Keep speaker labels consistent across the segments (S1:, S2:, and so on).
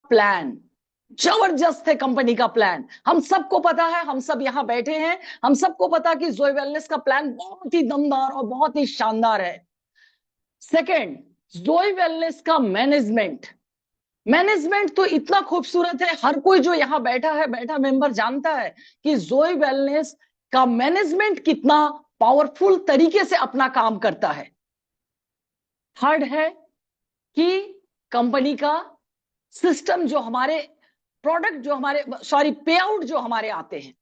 S1: Plan जबरदस्त है। Company का प्लान हम सबको पता है, हम सब यहां बैठे हैं, हम सबको पता कि जोय वेलनेस का प्लान बहुत ही दमदार और बहुत ही शानदार है। सेकंड, जोय वेलनेस का मैनेजमेंट, मैनेजमेंट तो इतना खूबसूरत है। हर कोई जो यहां बैठा है, बैठा मेंबर जानता है कि जोय वेलनेस का मैनेजमेंट कितना पावरफुल तरीके से अपना काम करता है। थर्ड है कि कंपनी का सिस्टम, जो हमारे प्रोडक्ट, जो हमारे सॉरी पे आउट जो हमारे आते हैं,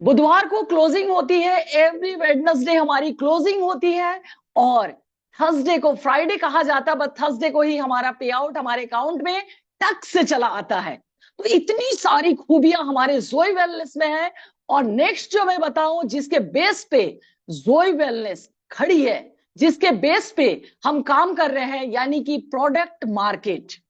S1: बुधवार को क्लोजिंग होती है, एवरी वेडनेसडे हमारी क्लोजिंग होती है, और थर्सडे को, फ्राइडे कहा जाता है बट थर्सडे को ही हमारा पे आउट हमारे अकाउंट में टक से चला आता है। तो इतनी सारी खूबियां हमारे जोय वेलनेस में है। और नेक्स्ट जो मैं बताऊं, जिसके बेस पे जोय वेलनेस खड़ी है, जिसके बेस पे हम काम कर रहे हैं, यानी कि प्रोडक्ट मार्केट।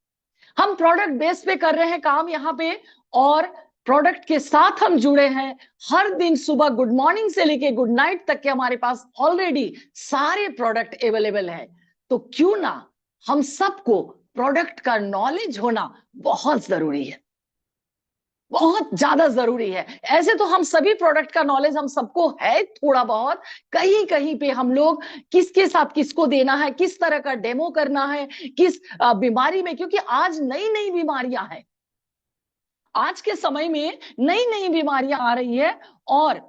S1: हम प्रोडक्ट बेस पे कर रहे हैं काम यहां पे, और प्रोडक्ट के साथ हम जुड़े हैं। हर दिन सुबह गुड मॉर्निंग से लेके गुड नाइट तक के हमारे पास ऑलरेडी सारे प्रोडक्ट अवेलेबल है। तो क्यों ना हम सबको प्रोडक्ट का नॉलेज होना बहुत जरूरी है, बहुत ज्यादा जरूरी है। ऐसे तो हम सभी प्रोडक्ट का नॉलेज हम सबको है थोड़ा बहुत, कहीं कहीं पे हम लोग किसके साथ किसको देना है, किस तरह का डेमो करना है, किस बीमारी में, क्योंकि आज नई नई बीमारियां हैं, आज के समय में नई नई बीमारियां आ रही है। और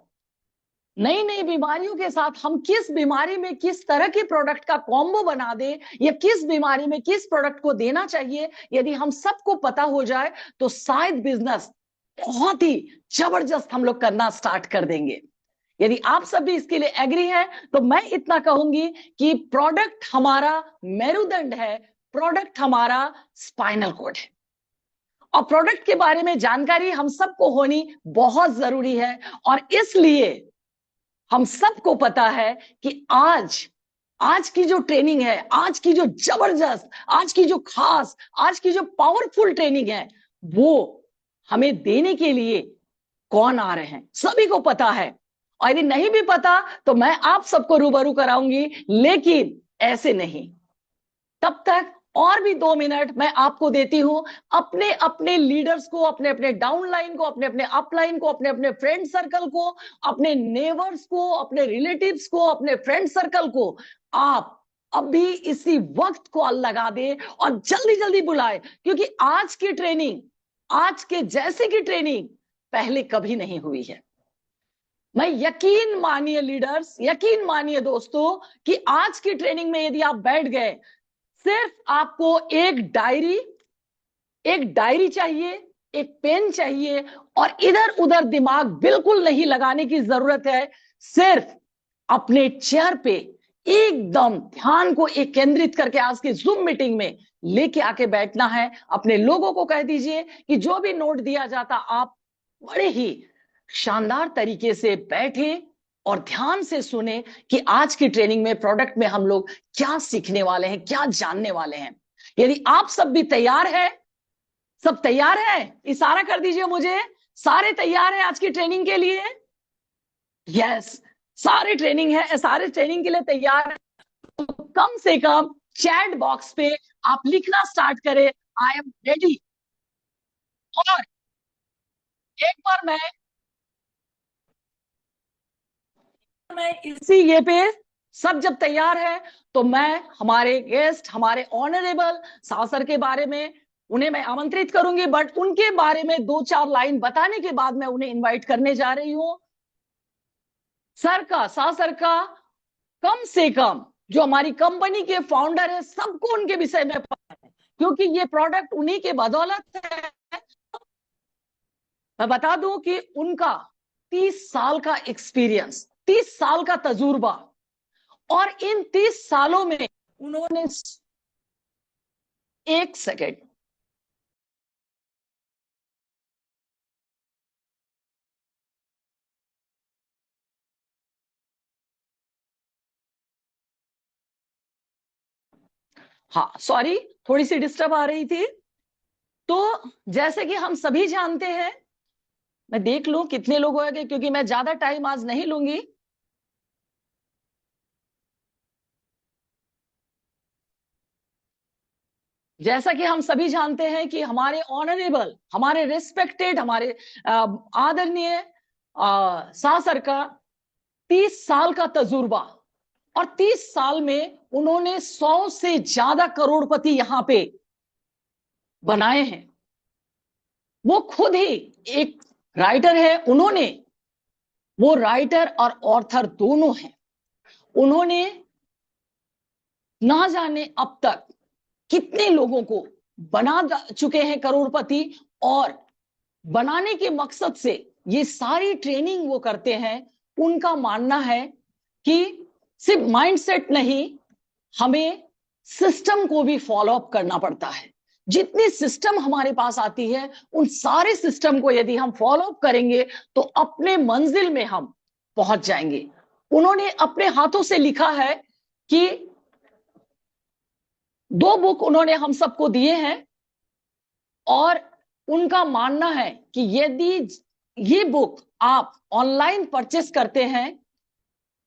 S1: नई नई बीमारियों के साथ हम किस बीमारी में किस तरह के प्रोडक्ट का कॉम्बो बना दे, या किस बीमारी में किस प्रोडक्ट को देना चाहिए, यदि हम सबको पता हो जाए तो शायद बिजनेस बहुत ही जबरदस्त हम लोग करना स्टार्ट कर देंगे। यदि आप सब भी इसके लिए एग्री हैं तो मैं इतना कहूंगी कि प्रोडक्ट हमारा मेरुदंड है, प्रोडक्ट हमारा स्पाइनल कॉर्ड है, और प्रोडक्ट के बारे में जानकारी हम सबको होनी बहुत जरूरी है। और इसलिए हम सबको पता है कि आज आज की जो ट्रेनिंग है, आज की जो जबरदस्त, आज की जो खास, आज की जो पावरफुल ट्रेनिंग है, वो हमें देने के लिए कौन आ रहे हैं सभी को पता है। और यदि नहीं भी पता तो मैं आप सबको रूबरू कराऊंगी, लेकिन ऐसे नहीं। तब तक और भी 2 मिनट मैं आपको देती हूं, अपने अपने लीडर्स को, अपने अपने डाउन लाइन को, अपने अपने अपलाइन को, अपने अपने फ्रेंड सर्कल को, अपने नेबर्स को, अपने रिलेटिव्स को, अपने फ्रेंड सर्कल को आप अभी इसी वक्त कॉल लगा दे और जल्दी जल्दी बुलाए, क्योंकि आज की ट्रेनिंग, आज के जैसे की ट्रेनिंग पहले कभी नहीं हुई है। मैं यकीन मानिए लीडर्स, यकीन मानिए दोस्तों, कि आज की ट्रेनिंग में यदि आप बैठ गए, सिर्फ आपको एक डायरी चाहिए, एक पेन चाहिए, और इधर उधर दिमाग बिल्कुल नहीं लगाने की जरूरत है। सिर्फ अपने चेयर पे एकदम ध्यान को एक केंद्रित करके आज की जूम मीटिंग में लेके आके बैठना है। अपने लोगों को कह दीजिए कि जो भी नोट दिया जाता आप बड़े ही शानदार तरीके से बैठे और ध्यान से सुने कि आज की ट्रेनिंग में, प्रोडक्ट में हम लोग क्या सीखने वाले हैं, क्या जानने वाले हैं। यदि आप सब भी तैयार हैं, सब तैयार है, इशारा कर दीजिए मुझे, सारे तैयार हैं आज की ट्रेनिंग के लिए? यस, सारे ट्रेनिंग है, सारे ट्रेनिंग के लिए तैयार है। तो कम से कम चैट बॉक्स पे आप लिखना स्टार्ट करें, आई एम रेडी। और एक बार मैं इसी ये पे, सब जब तैयार है तो मैं हमारे गेस्ट, हमारे ऑनरेबल सासर के बारे में उन्हें मैं आमंत्रित करूंगी, बट उनके बारे में 2-4 लाइन बताने के बाद मैं उन्हें इनवाइट करने जा रही हूं। सर का, सासर का, कम से कम जो हमारी कंपनी के फाउंडर है, सबको उनके विषय में पता है, क्योंकि ये प्रोडक्ट उन्हीं के बदौलत है। मैं बता दूं कि उनका 30 साल का एक्सपीरियंस, 30 साल का तजुर्बा, और इन 30 सालों में उन्होंने, एक सेकेंड, हाँ सॉरी, थोड़ी सी डिस्टर्ब आ रही थी। तो जैसे कि हम सभी जानते हैं, मैं देख लूं कितने लोग होंगे, क्योंकि मैं ज्यादा टाइम आज नहीं लूंगी। जैसा कि हम सभी जानते हैं कि हमारे ऑनरेबल, हमारे रिस्पेक्टेड, हमारे आदरणीय शाह सर का 30 साल का तजुर्बा, और 30 साल में उन्होंने 100 से ज्यादा करोड़पति यहां पे बनाए हैं। वो खुद ही एक राइटर है, उन्होंने, वो राइटर और ऑथर दोनों हैं। उन्होंने ना जाने अब तक कितने लोगों को बना चुके हैं करोड़पति, और बनाने के मकसद से ये सारी ट्रेनिंग वो करते हैं। उनका मानना है कि सिर्फ माइंडसेट नहीं, हमें सिस्टम को भी फॉलो अप करना पड़ता है। जितनी सिस्टम हमारे पास आती है, उन सारे सिस्टम को यदि हम फॉलो अप करेंगे तो अपने मंजिल में हम पहुंच जाएंगे। उन्होंने अपने हाथों से लिखा है कि 2 बुक उन्होंने हम सबको दिए हैं, और उनका मानना है कि यदि ये बुक आप ऑनलाइन परचेस करते हैं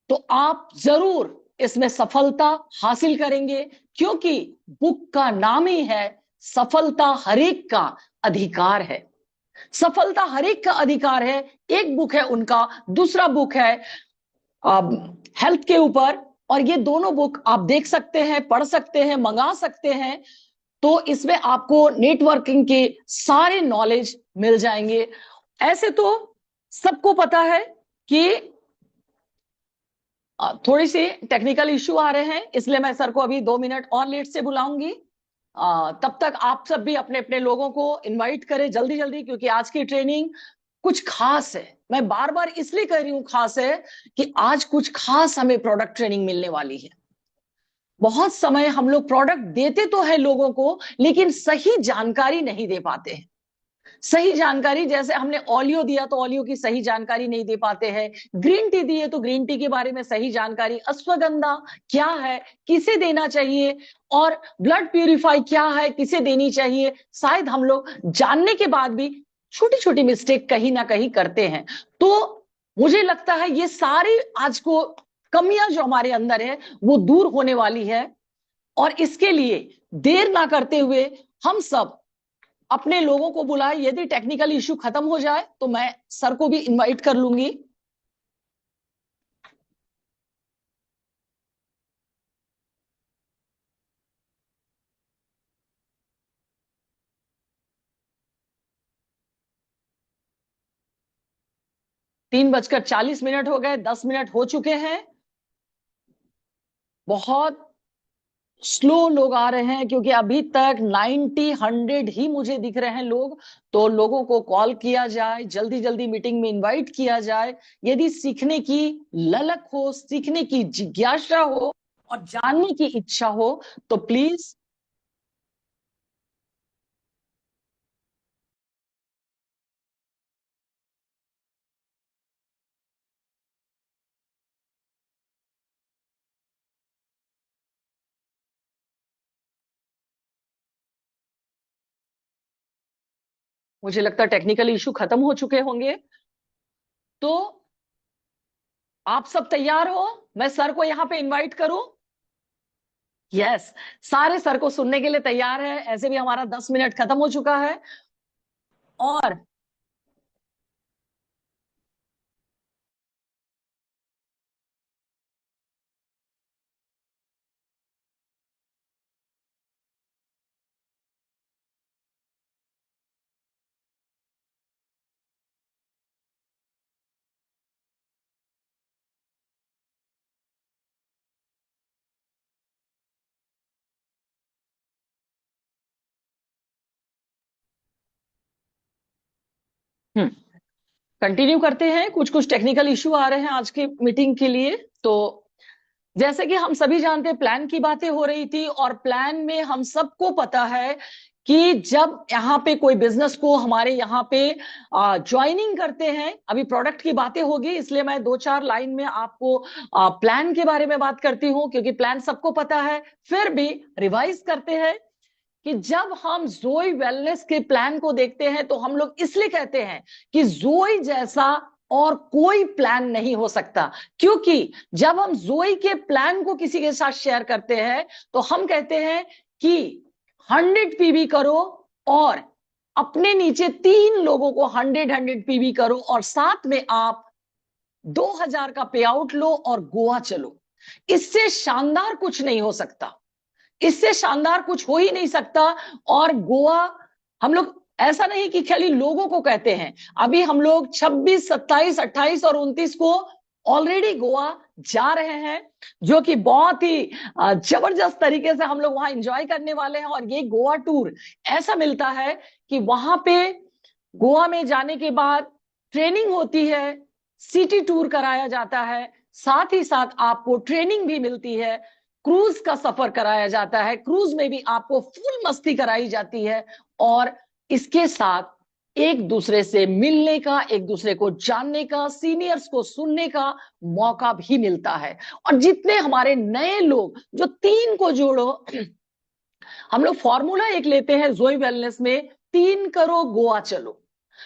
S1: तो आप जरूर इसमें सफलता हासिल करेंगे, क्योंकि बुक का नाम ही है सफलता हरेक का अधिकार है। सफलता हरेक का अधिकार है। एक बुक है उनका, दूसरा बुक है हेल्थ के ऊपर, और ये दोनों बुक आप देख सकते हैं, पढ़ सकते हैं, मंगा सकते हैं। तो इसमें आपको नेटवर्किंग के सारे नॉलेज मिल जाएंगे। ऐसे तो सबको पता है कि थोड़ी सी टेक्निकल इश्यू आ रहे हैं, इसलिए मैं सर को अभी 2 मिनट और लेट से बुलाऊंगी। तब तक आप सब भी अपने अपने लोगों को इनवाइट करें जल्दी जल्दी, क्योंकि आज की ट्रेनिंग कुछ खास है। मैं बार बार इसलिए कह रही हूं खास है कि आज कुछ खास हमें प्रोडक्ट ट्रेनिंग मिलने वाली है। बहुत समय हम लोग प्रोडक्ट देते तो है लोगों को, लेकिन सही जानकारी नहीं दे पाते हैं। सही जानकारी, जैसे हमने ऑलियो दिया तो ऑलियो की सही जानकारी नहीं दे पाते हैं, ग्रीन टी दिए तो ग्रीन टी के बारे में सही जानकारी, अश्वगंधा क्या है, किसे देना चाहिए, और ब्लड प्यूरिफाई क्या है, किसे देनी चाहिए, शायद हम लोग जानने के बाद भी छोटी छोटी मिस्टेक कहीं ना कहीं करते हैं। तो मुझे लगता है ये सारी आज को कमियां जो हमारे अंदर है वो दूर होने वाली है, और इसके लिए देर ना करते हुए हम सब अपने लोगों को बुलाए। यदि टेक्निकल इश्यू खत्म हो जाए तो मैं सर को भी इनवाइट कर लूंगी। तीन बजकर 40 मिनट हो गए, 10 मिनट हो चुके हैं। बहुत स्लो लोग आ रहे हैं, क्योंकि अभी तक 90 100 ही मुझे दिख रहे हैं लोग। तो लोगों को कॉल किया जाए, जल्दी जल्दी मीटिंग में इनवाइट किया जाए। यदि सीखने की ललक हो, सीखने की जिज्ञासा हो और जानने की इच्छा हो तो प्लीज। मुझे लगता है टेक्निकल इश्यू खत्म हो चुके होंगे। तो आप सब तैयार हो? मैं सर को यहां पे इनवाइट करूं? यस, सारे सर को सुनने के लिए तैयार है। ऐसे भी हमारा 10 मिनट खत्म हो चुका है। और कंटिन्यू करते हैं। कुछ कुछ टेक्निकल इश्यू आ रहे हैं आज की मीटिंग के लिए। तो जैसे कि हम सभी जानते हैं, प्लान की बातें हो रही थी, और प्लान में हम सबको पता है कि जब यहाँ पे कोई बिजनेस को हमारे यहाँ पे ज्वाइनिंग करते हैं, अभी प्रोडक्ट की बातें होगी, इसलिए मैं 2 4 लाइन में आपको प्लान के बारे में बात करती हूँ, क्योंकि प्लान सबको पता है। फिर भी रिवाइज करते हैं कि जब हम जोई वेलनेस के प्लान को देखते हैं तो हम लोग इसलिए कहते हैं कि जोई जैसा और कोई प्लान नहीं हो सकता। क्योंकि जब हम जोई के प्लान को किसी के साथ शेयर करते हैं तो हम कहते हैं कि 100 पीवी करो और अपने नीचे 3 लोगों को 100 पीवी करो और साथ में आप 2000 का पे आउट लो और गोवा चलो। इससे शानदार कुछ नहीं हो सकता, इससे शानदार कुछ हो ही नहीं सकता। और गोवा हम लोग ऐसा नहीं कि खाली लोगों को कहते हैं, अभी हम लोग 26, 27, 28 और 29 को ऑलरेडी गोवा जा रहे हैं, जो कि बहुत ही जबरदस्त तरीके से हम लोग वहां एंजॉय करने वाले हैं। और ये गोवा टूर ऐसा मिलता है कि वहां पे गोवा में जाने के बाद ट्रेनिंग होती है, सिटी टूर कराया जाता है, साथ ही साथ आपको ट्रेनिंग भी मिलती है, क्रूज का सफर कराया जाता है, क्रूज में भी आपको फुल मस्ती कराई जाती है और इसके साथ एक दूसरे से मिलने का, एक दूसरे को जानने का, सीनियर्स को सुनने का मौका भी मिलता है। और जितने हमारे नए लोग जो 3 को जोड़ो, हम लोग फॉर्मूला एक लेते हैं जोई वेलनेस में, 3 करो गोवा चलो।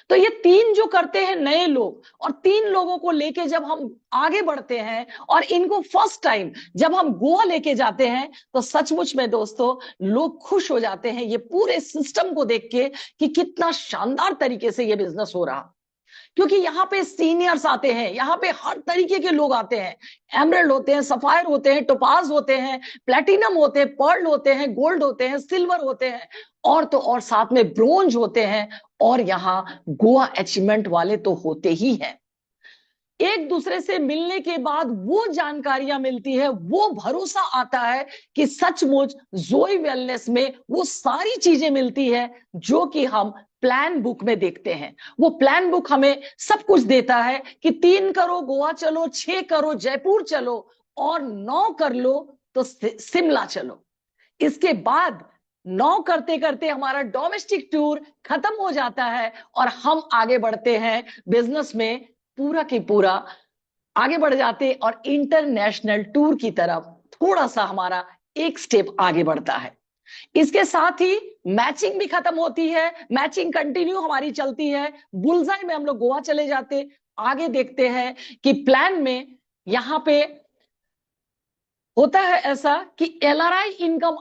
S1: तो ये 3 जो करते हैं नए लोग, और 3 लोगों को लेके जब हम आगे बढ़ते हैं और इनको फर्स्ट टाइम जब हम गोवा लेके जाते हैं, तो सचमुच में दोस्तों लोग खुश हो जाते हैं ये पूरे सिस्टम को देख के कि कितना शानदार तरीके से ये बिजनेस हो रहा। क्योंकि यहाँ पे सीनियर्स आते हैं, यहाँ पे हर तरीके के लोग आते हैं, एमरल्ड होते हैं, सफायर होते हैं, टोपाज होते हैं, प्लेटिनम होते हैं, पर्ल होते हैं, गोल्ड होते हैं, सिल्वर होते हैं, और तो और साथ में ब्रोंज होते हैं, और यहाँ गोवा अचीवमेंट वाले तो होते ही हैं। एक दूसरे से मिलने के बाद वो जानकारियां मिलती है, वो भरोसा आता है कि सचमुच जोई वेलनेस में वो सारी चीजें मिलती है जो कि हम प्लान बुक में देखते हैं। वो प्लान बुक हमें सब कुछ देता है कि 3 करो गोवा चलो, 6 करो जयपुर चलो, और 9 कर लो तो शिमला चलो। इसके बाद 9 करते करते हमारा डोमेस्टिक टूर खत्म हो जाता है और हम आगे बढ़ते हैं बिजनेस में, पूरा की पूरा आगे बढ़ जाते और इंटरनेशनल टूर की तरफ थोड़ा सा हमारा एक स्टेप आगे बढ़ता है। इसके साथ ही मैचिंग भी खत्म होती है, मैचिंग कंटिन्यू हमारी चलती है। बुलजाई में हम लोग गोवा चले जाते, आगे देखते हैं कि प्लान में यहां पे होता है ऐसा कि एलआरआई इनकम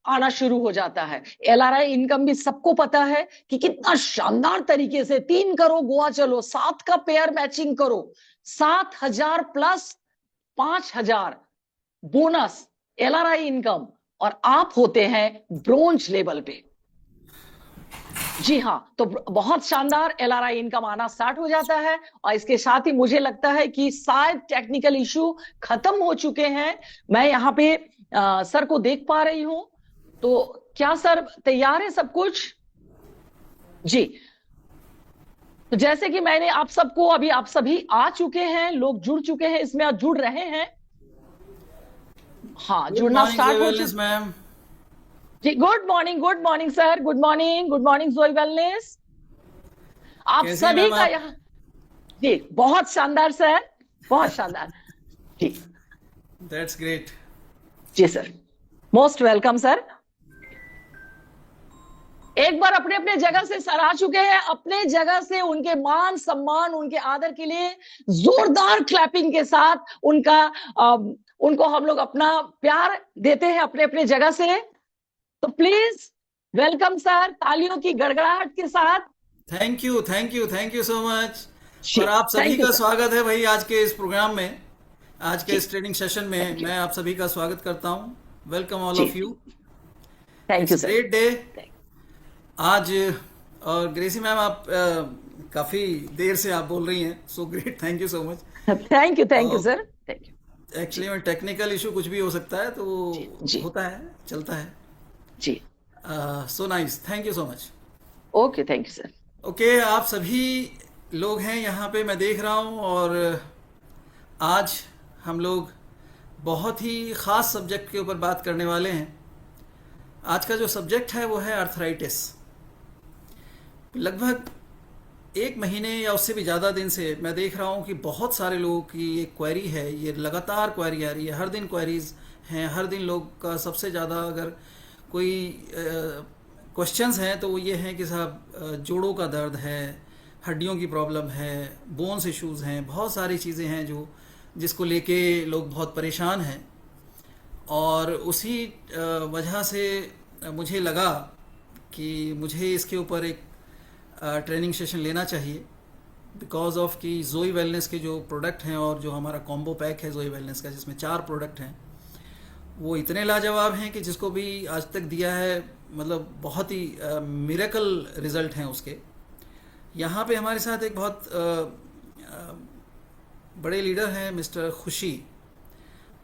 S1: आना शुरू हो जाता है। एलआरआई इनकम भी सबको पता है कि कितना शानदार तरीके से 3 करो गोवा चलो, 7 का पेयर मैचिंग करो, 7,000 प्लस 5,000 बोनस एलआरआई इनकम, और आप होते हैं ब्रोंज लेवल पे। जी हाँ, तो बहुत शानदार एलआरआई इनकम आना स्टार्ट हो जाता है। और इसके साथ ही मुझे लगता है कि शायद टेक्निकल इशू खत्म हो चुके हैं। मैं यहाँ पे सर को देख पा रही हूं, तो क्या सर तैयार है सब कुछ? जी, तो जैसे कि मैंने आप सबको, अभी आप सभी आ चुके हैं, लोग जुड़ चुके हैं इसमें और जुड़ रहे हैं। हाँ, जुड़ना स्टार्ट हो चुका
S2: मैम।
S1: जी। Good morning sir, good morning Joy wellness. आप
S2: कैसे हैं
S1: सभी
S2: मैम
S1: का
S2: आप?
S1: यहाँ, जी बहुत शानदार सर, बहुत शानदार। जी
S2: दैट्स ग्रेट।
S1: जी सर, मोस्ट वेलकम सर। एक बार अपने अपने जगह से सर आ चुके हैं, अपने जगह से उनके मान सम्मान, उनके आदर के लिए जोरदार क्लैपिंग के साथ उनको हम लोग अपना प्यार देते हैं अपने अपने जगह से। तो प्लीज वेलकम सर, तालियों की गड़गड़ाहट के साथ।
S2: Thank you so much.
S1: जी,
S2: और आप सभी
S1: थैंक यू
S2: का
S1: सर।
S2: स्वागत है भाई आज के इस प्रोग्राम में, आज के
S1: जी,
S2: इस ट्रेनिंग सेशन में
S1: थैंक यू।
S2: मैं आप सभी का स्वागत करता हूं। वेलकम ऑल
S1: जी,
S2: of you.
S1: Thank
S2: it's
S1: you
S2: a
S1: sir.
S2: Great day आज। और ग्रेसी मैम आप काफ़ी देर से आप बोल रही हैं, so great, thank you so much.
S1: Thank you
S2: और
S1: सर, थैंक यू। जी
S2: एक्चुअली में टेक्निकल इशू कुछ भी हो सकता है, तो
S1: जी जी
S2: होता है, चलता है।
S1: जी।
S2: So nice, thank you so much.
S1: Okay, thank you sir.
S2: Okay, आप सभी लोग हैं यहाँ पे, मैं देख रहा हूँ। और आज हम लोग बहुत ही ख़ास सब्जेक्ट के ऊपर बात करने वाले हैं। आज का जो सब्जेक्ट है वो है अर्थराइटिस। लगभग 1 महीने या उससे भी ज़्यादा दिन से मैं देख रहा हूँ कि बहुत सारे लोगों की ये क्वेरी है, ये लगातार क्वेरी आ रही है, हर दिन क्वेरीज हैं, हर दिन लोग का सबसे ज़्यादा अगर कोई क्वेश्चंस हैं तो वो ये हैं कि साहब जोड़ों का दर्द है, हड्डियों की प्रॉब्लम है, बोन्स इश्यूज़ हैं, बहुत सारी चीज़ें हैं जो जिसको लेके लोग बहुत परेशान हैं। और उसी वजह से मुझे लगा कि मुझे इसके ऊपर एक ट्रेनिंग सेशन लेना चाहिए, बिकॉज ऑफ कि जोई वेलनेस के जो प्रोडक्ट हैं और जो हमारा कॉम्बो पैक है जोई वेलनेस का, जिसमें 4 प्रोडक्ट हैं, वो इतने लाजवाब हैं कि जिसको भी आज तक दिया है, मतलब बहुत ही मिरेकल रिजल्ट हैं उसके। यहाँ पे हमारे साथ एक बहुत बड़े लीडर हैं मिस्टर खुशी।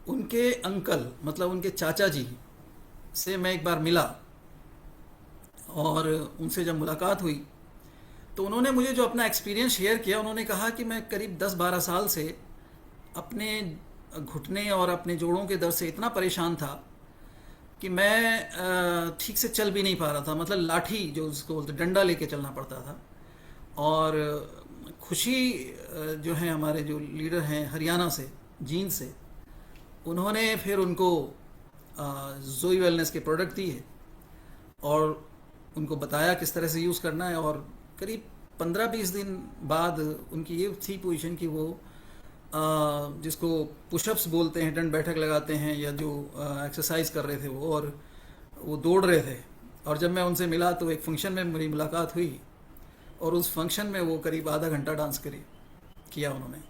S2: उनके अंकल, मतलब उनके चाचा जी से मैं एक बार मिला, और उनसे जब मुलाकात हुई तो उन्होंने मुझे जो अपना एक्सपीरियंस शेयर किया, उन्होंने कहा कि मैं करीब 10-12 साल से अपने घुटने और अपने जोड़ों के दर्द से इतना परेशान था कि मैं ठीक से चल भी नहीं पा रहा था। मतलब लाठी जो उसको बोलते डंडा लेके चलना पड़ता था। और खुशी जो हैं हमारे जो लीडर हैं हरियाणा से, जींद से, उन्होंने फिर उनको जोई वेलनेस के प्रोडक्ट दिए और उनको बताया किस तरह से यूज़ करना है। और करीब 15-20 दिन बाद उनकी ये थी पोजीशन कि वो जिसको पुशअप्स बोलते हैं, दंड बैठक लगाते हैं, या जो एक्सरसाइज कर रहे थे वो, और वो दौड़ रहे थे। और जब मैं उनसे मिला तो एक फंक्शन में मेरी मुलाकात हुई, और उस फंक्शन में वो करीब आधा घंटा डांस किया उन्होंने।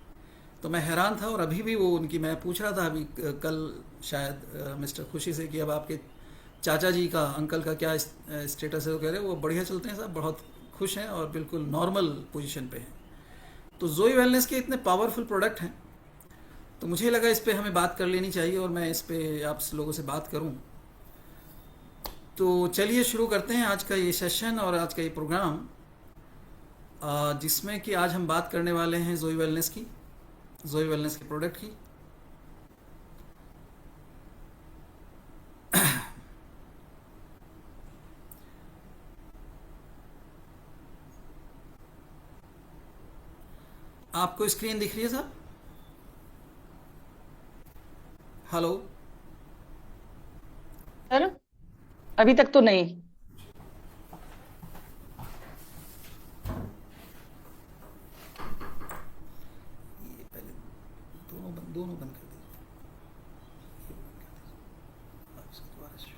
S2: तो मैं हैरान था। और अभी भी वो उनकी, मैं पूछ रहा था अभी कल शायद मिस्टर खुशी से कि अब आपके चाचा जी का, अंकल का क्या स्टेटस है। वो कह रहे वो बढ़िया चलते हैं साहब, बहुत खुश हैं और बिल्कुल नॉर्मल पोजीशन पे हैं। तो जोई वेलनेस के इतने पावरफुल प्रोडक्ट हैं, तो मुझे लगा इस पे हमें बात कर लेनी चाहिए, और मैं इस पे आप लोगों से बात करूं। तो चलिए शुरू करते हैं आज का ये सेशन और आज का ये प्रोग्राम, जिसमें कि आज हम बात करने वाले हैं जोई वेलनेस की, जोई वेलनेस के प्रोडक्ट की। आपको स्क्रीन दिख रही है साहब? हेलो?
S1: सर अभी तक तो नहीं।
S2: ये पहले दोनों बंद कर दीजिए। आप इसको दोबारा से-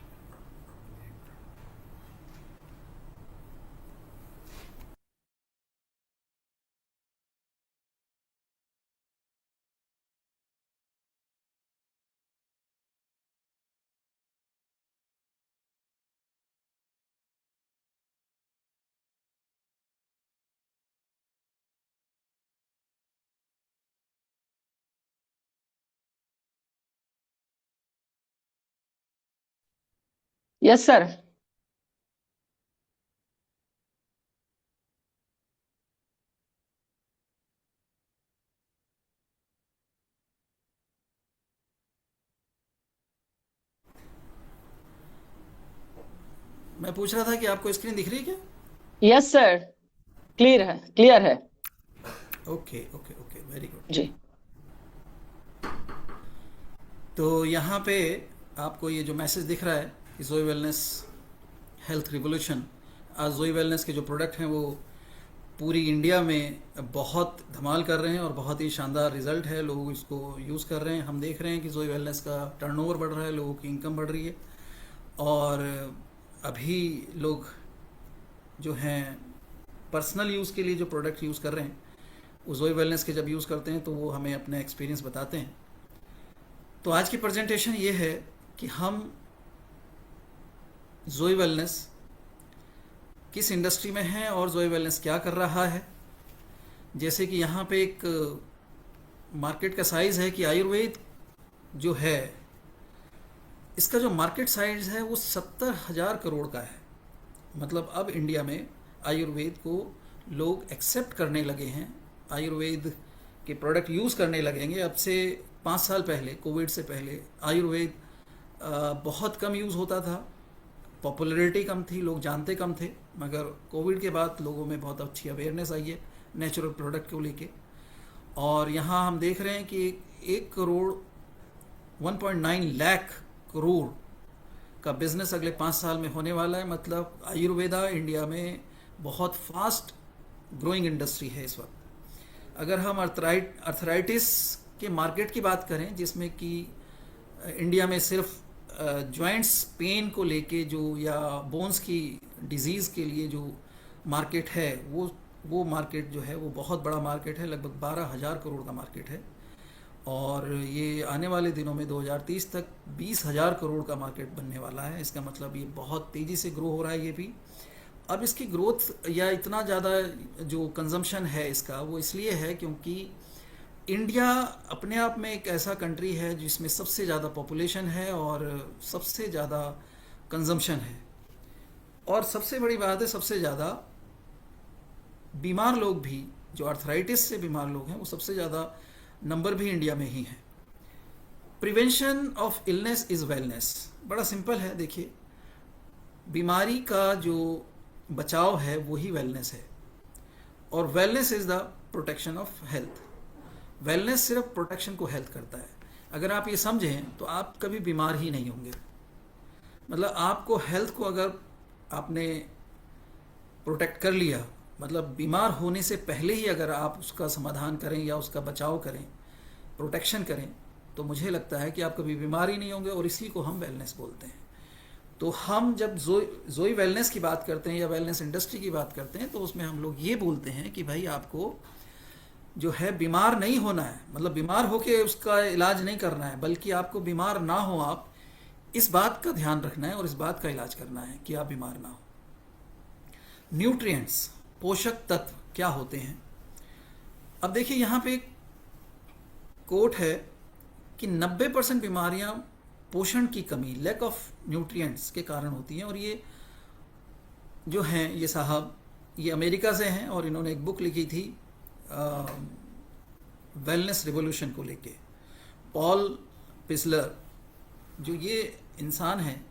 S1: यस सर।
S2: मैं पूछ रहा था कि आपको स्क्रीन दिख रही है क्या?
S1: यस सर, क्लियर है, क्लियर है।
S2: Okay okay okay, very good.
S1: जी।
S2: तो यहाँ पे आपको ये जो मैसेज दिख रहा है कि जोई वेलनेस हेल्थ रिवोल्यूशन, आज जोई वेलनेस के जो प्रोडक्ट हैं वो पूरी इंडिया में बहुत धमाल कर रहे हैं और बहुत ही शानदार रिजल्ट है। लोग इसको यूज़ कर रहे हैं। हम देख रहे हैं कि जोई वेलनेस का टर्नओवर बढ़ रहा है, लोगों की इनकम बढ़ रही है। और अभी लोग जो हैं पर्सनल यूज़ के लिए जो प्रोडक्ट यूज़ कर रहे हैं, वो जोई वेलनेस के जब यूज़ करते हैं तो वो हमें अपना एक्सपीरियंस बताते हैं। तो आज की प्रेजेंटेशन ये है कि हम जोई वेलनेस किस इंडस्ट्री में हैं और जोई वेलनेस क्या कर रहा है। जैसे कि यहाँ पे एक मार्केट का साइज़ है कि आयुर्वेद जो है, इसका जो मार्केट साइज है वो 70,000 करोड़ का है। मतलब अब इंडिया में आयुर्वेद को लोग एक्सेप्ट करने लगे हैं, आयुर्वेद के प्रोडक्ट यूज़ करने लगेंगे। अब से 5 साल पहले, कोविड से पहले, आयुर्वेद बहुत कम यूज़ होता था, पॉपुलैरिटी कम थी, लोग जानते कम थे। मगर कोविड के बाद लोगों में बहुत अच्छी अवेयरनेस आई है नेचुरल प्रोडक्ट को लेके। और यहाँ हम देख रहे हैं कि 1 करोड़ 1.9 लाख करोड़ का बिजनेस अगले 5 साल में होने वाला है। मतलब आयुर्वेदा इंडिया में बहुत फास्ट ग्रोइंग इंडस्ट्री है इस वक्त। अगर हम अर्थराइटिस के मार्केट की बात करें, जिसमें कि इंडिया में सिर्फ जॉइंट्स पेन को लेके जो, या बोन्स की डिजीज़ के लिए जो मार्केट है, वो मार्केट जो है वो बहुत बड़ा मार्केट है, लगभग 12,000 करोड़ का मार्केट है। और ये आने वाले दिनों में 2030 तक 20,000 करोड़ का मार्केट बनने वाला है। इसका मतलब ये बहुत तेज़ी से ग्रो हो रहा है ये भी। अब इसकी ग्रोथ या इतना ज़्यादा जो कंजम्पशन है इसका, वो इसलिए है क्योंकि इंडिया अपने आप में एक ऐसा कंट्री है जिसमें सबसे ज़्यादा पॉपुलेशन है और सबसे ज़्यादा कंजम्पशन है। और सबसे बड़ी बात है, सबसे ज़्यादा बीमार लोग भी, जो आर्थराइटिस से बीमार लोग हैं, वो सबसे ज़्यादा नंबर भी इंडिया में ही है। Prevention of illness is wellness, बड़ा सिंपल है। देखिए, बीमारी का जो बचाव है वही वेलनेस है, और wellness is the protection of health. Wellness सिर्फ प्रोटेक्शन को हेल्थ करता है। अगर आप ये समझें तो आप कभी बीमार ही नहीं होंगे। मतलब आपको हेल्थ को अगर आपने प्रोटेक्ट कर लिया, मतलब बीमार होने से पहले ही अगर आप उसका समाधान करें या उसका बचाव करें, प्रोटेक्शन करें, तो मुझे लगता है कि आप कभी बीमार ही नहीं होंगे, और इसी को हम वेलनेस बोलते हैं। तो हम जब जोई वेलनेस की बात करते हैं या वेलनेस इंडस्ट्री की बात करते हैं, तो उसमें हम लोग ये बोलते हैं कि भाई आपको जो है बीमार नहीं होना है, मतलब बीमार होके उसका इलाज नहीं करना है, बल्कि आपको बीमार ना हो, आप इस बात का ध्यान रखना है और इस बात का इलाज करना है कि आप बीमार ना हो। न्यूट्रिएंट्स, पोषक तत्व क्या होते हैं? अब देखिए, यहाँ पे एक कोट है कि 90% बीमारियां पोषण की कमी, लैक ऑफ न्यूट्रिएंट्स के कारण होती हैं। और ये जो हैं, ये साहब, ये अमेरिका से हैं और इन्होंने एक बुक लिखी थी वेलनेस रिवॉल्यूशन को लेके। पॉल पिज़लर, जो ये इंसान हैं,